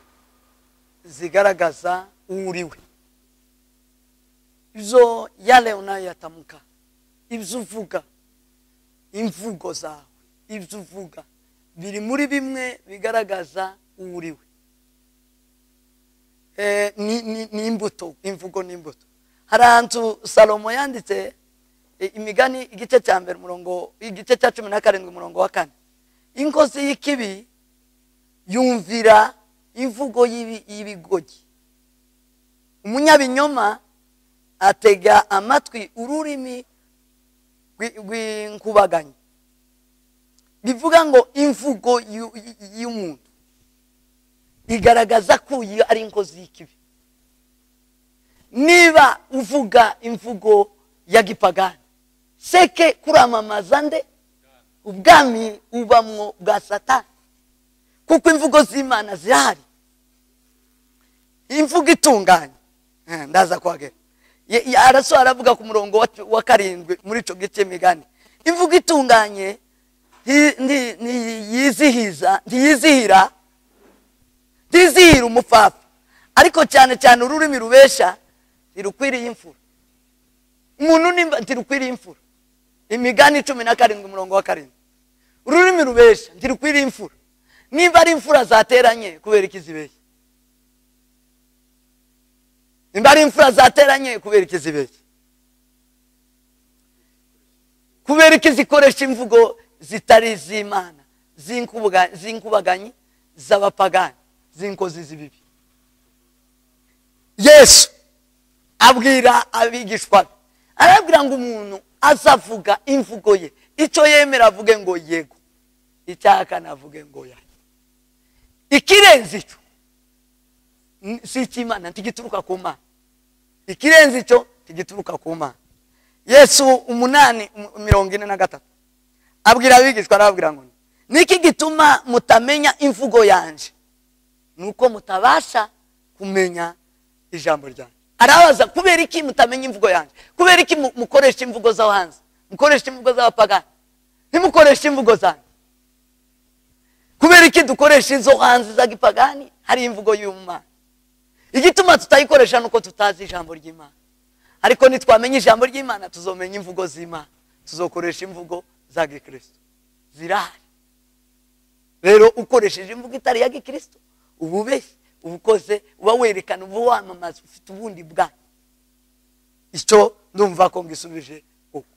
zigaragaza uriwe. Ibyo yale unayatamka, ibyo uvuga, imvugo zawe, ibyo uvuga biri muri bimwe bigaragaza uriwe. Ni imbuto, imvugo ni imbuto. Hari ahantu Salomo yanditse Imigani igice cya mbere igice cya 17 umurongo wa 4, inkozi y'ikibi yumvira imvugo y'ibigogi, umunyabinyoma atega amatwi ururimi rw'inkubaganyi. Bivuga ngo imvugo y'umuntu igaragaza ko ari inkozi y'ikibi. Niba uvuga imvugo ya gipagani, seke kuramamaza nde ubwami ubamwo bwa Satani, kuko imvugo z'Imana zihari. Imvugo itunganye, ndaza kwagera, araso aravuga ku murongo wa 7 muri ico gice Imigani. Imvugo itunganye ntiyizihira umupfapfa, ariko cyane cyane ururimi rubesha ntirukwiriye imfura. Umuntu nimba ntirukwiriye imfura. Imigani 17 umurongo wa 7, ururimi rubesha ntirukwiriye imfura. Nimba ari imfura zateranye kubera ikizibeshya, nimba ari imfura zateranye kubera ikizibeshya, kubera ikizikoresha imvugo zitari z'Imana, z'inkubaganyi, z'abapagani, z'inkozi z'ibibi. Yesu abwira abigishwa, arabwira ngo umuntu azavuga imvugo ye, icyo yemera avuge ngo yego, icyaka navuge ngo ya. Ikirenze icyo si cy'Imana, ntigituruka ku Mana. Ikirenze icyo ntigituruka ku Mana. Yesu 8:43, abwira abigishwa arababwira ngo niki gituma mutamenya imvugo yanje nuko mutabasha kumenya ijambo ryanjye. Arabaza kubera iki mutamenya imvugo yanjye, kubera iki mukoresha imvugo zo hanze, mukoresha imvugo z'abapagani, ntimukoresha imvugo zanjye. Kubera iki dukoresha izo hanze za gipagani, hari imvugo y'Imana. Igituma tutayikoresha nuko tutazi ijambo ry'Imana. Ariko nitwamenya ijambo ry'Imana tuzomenya imvugo z'Imana, tuzokoresha imvugo za gikristo zirahari. Rero ukoresheje imvugo itari ya gikristo ububeshye ubukoze uba werekana ubu wamamaza ufite ubundi bwa icyo ndumva ko ngisubije uko.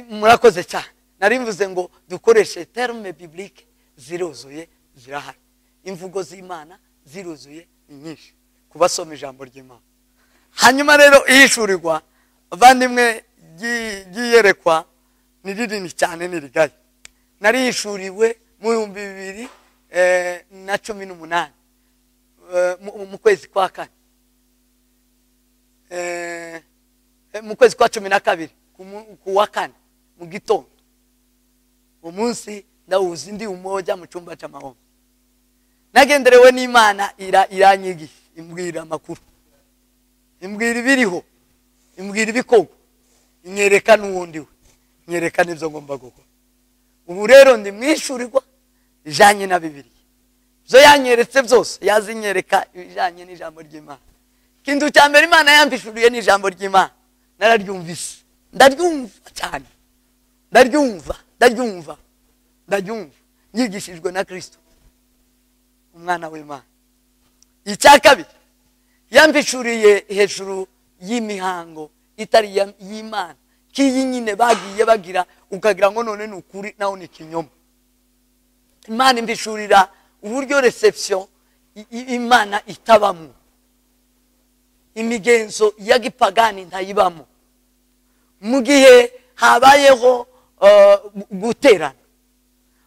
Murakoze cyane. Narimvuze ngo dukoreshe terme biblique ziruzuye zirahari, imvugo z'Imana ziruzuye nyinshi kubasoma ijambo ry'Imana. Hanyuma rero ihishurirwa abandimwe giyerekwa ni rinini cyane nirigaye. Narihishuriwe mu 2018 mu kwezi kwa kane, mu kwezi kwa 12 ku wa kane mu gitondo. Umunsi ndawuzi ndi umoja mu cyumba cy'amahoro, nagenderewe n'Imana iranyigisha, imbwira amakuru, imbwira ibiriho, imbwira ibikorwa, inyereka n'uwundi we, inyereka n'ibyo ngomba gukora. Ubu rero ndi mwishurirwa ijanye na Bibiliya. Zo yanyeretse byose yazinyereka ibijanye n'ijambo ry'Imana. Kintu cya mbere Imana yampishuriye n'ijambo ry'Imana, nararyumvise, ndaryumva cyane, ndaryumva yigishijwe na Kristo umwana w'Imana. Icya kabiri yampishuriye hejuru y'imihango itari y'Imana, kiyi nyine bagiye bagira ukagira ngo none n'ukuri naho ni kinyoma. Imana imbishurira uburyo reception Imana itabamo, imigenzo ya gipagani ntayibamo. Mu gihe habayeho guterana,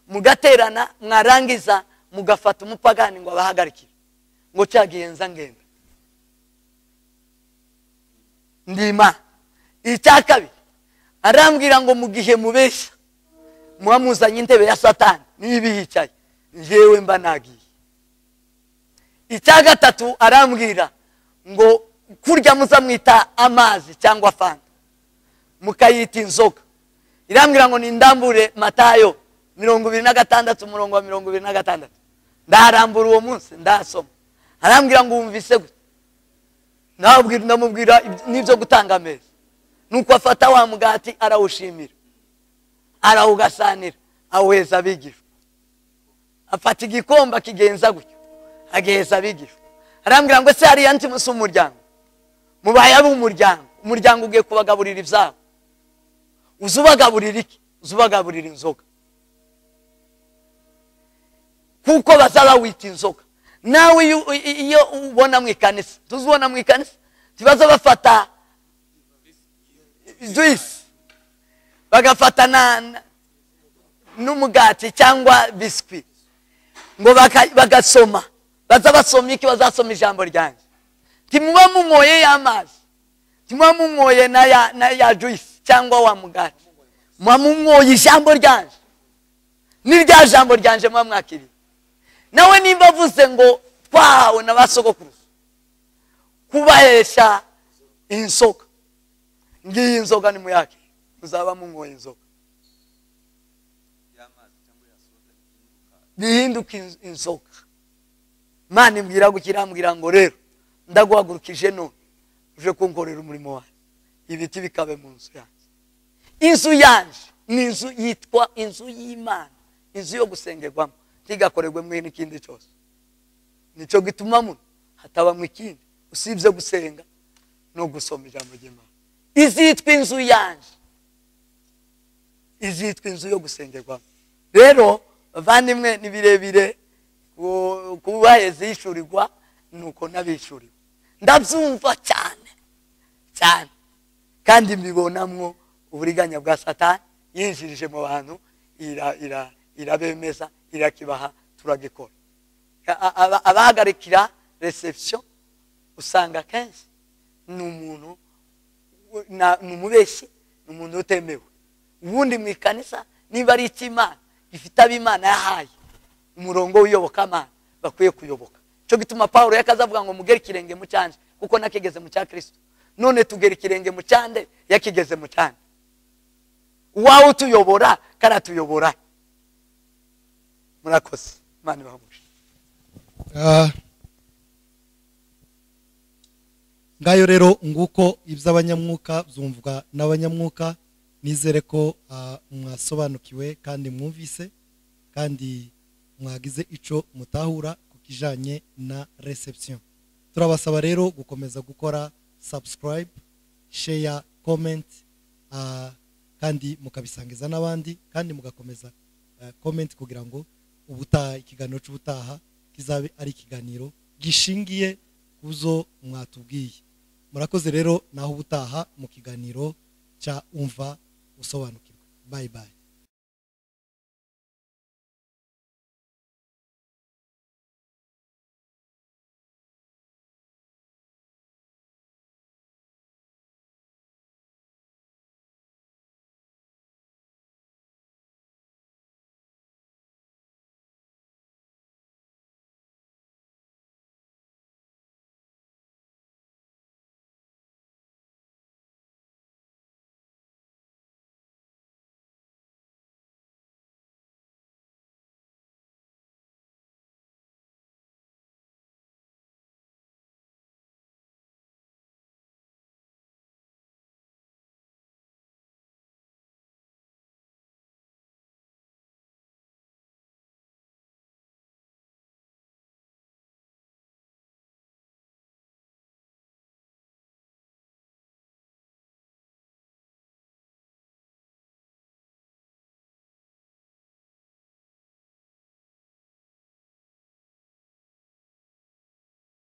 mugaterana mwarangiza mugafata umupagani ngo abahagarikire ngo cyagiyenza ngenda ndima. Icya kabiri arambwira ngo mu gihe mubesha muamuzanye intebe ya Satani nibihicaye njewe mba nagiye. Icya gatatu arambwira ngo kurya muzamwita amazi cyangwa fanta mukayita inzoga. Irambwira ngo nindambure Matayo 26:26. Ndarambura uwo munsi ndasoma. Arambwira ngo umvise gute, ndamubwira nibyo gutanga ameza. Nuko afata wa mugati arawushimira, arawugasanira, aweza abigishwa. Afata igikomba kigenza gutyo ageheza abigishwa. Arambwira ngo se hari yanti musu umuryango, mubaye ari umuryango ugiye kubagaburira ibyabo, uzubagaburira iki? Uzubagaburira inzoga, kuko bazaba wita inzoga. Nawe iyo ubona mu ikanisa, tuzubona mu ikanisa tibaza bafata juice bagafata n'umugati cyangwa biscuit ngo bagasoma, baza basoma iki? Bazasoma ijambo ryanjye. Timuba munyoye y'amazi, timuba munyoye na ya juice cyangwa wa mugati, muba munyoye ijambo ryanjye. Ni rya jambo ryanjye muba mwakiriye. Nawe nimba avuze ngo twahawe n'abasogokuruza kubahesha inzoga, ngiyi inzoga ni muyake, muzaba munyoye inzoga bihinduka inzoga. Imana imbwira gukirambwira ngo rero ndaguhagurukije none uje kunkorera umurimo wawe, ibiti bikabe mu nzu yanjye. Inzu yanjye ni inzu yitwa inzu y'Imana, inzu yo gusengerwamo, tigakorerwemo n'ikindi cyose. Nico gituma muno hatabamo ikindi usibye gusenga no gusoma ijambo ry'Imana. Izitwa inzu yanjye, izitwa inzu yo gusengerwamo. Rero bavandimwe ni birebire kubaheze yishurirwa, nuko nabishuriwe ndabyumva cyane cyane, kandi mbibonamwo uburiganya bwa Satani yinjirije mu bantu, irabemeza, irakibaha, turagikora. Abahagarikira reception usanga kenshi ni umuntu, ni umubeshyi, ni umuntu utemewe. Ubundi mu ikanisa niba ari icy'Imana gifite ab'Imana yahaye umurongo w'iyobokamana bakwiye kuyoboka. Cyo gituma Paulo yakazavuga ngo mugere ikirenge mu cyanje kuko nakigeze mu cya Kristo. None tugera ikirenge mu cyande yakigeze mu cyande. Wawe utuyobora karatuyobora. Murakoze. Imana ibamushe. Ngayo rero nguko iby'abanyamwuka byumvwa n'abanyamwuka. Nizere ko mwasobanukiwe kandi mwumvise kandi mwagize ico mutahura ku kijanye na reception. Turabasaba rero gukomeza gukora subscribe, share, comment, kandi mukabisangiza n'abandi kandi mugakomeza comment kugira ngo ubutaha ikiganiro cy'ubutaha kizabe ari ikiganiro gishingiye kuzo mwatubwiye. Murakoze rero naho ubutaha mu kiganiro cya umva usobanukirwa. Bye bye.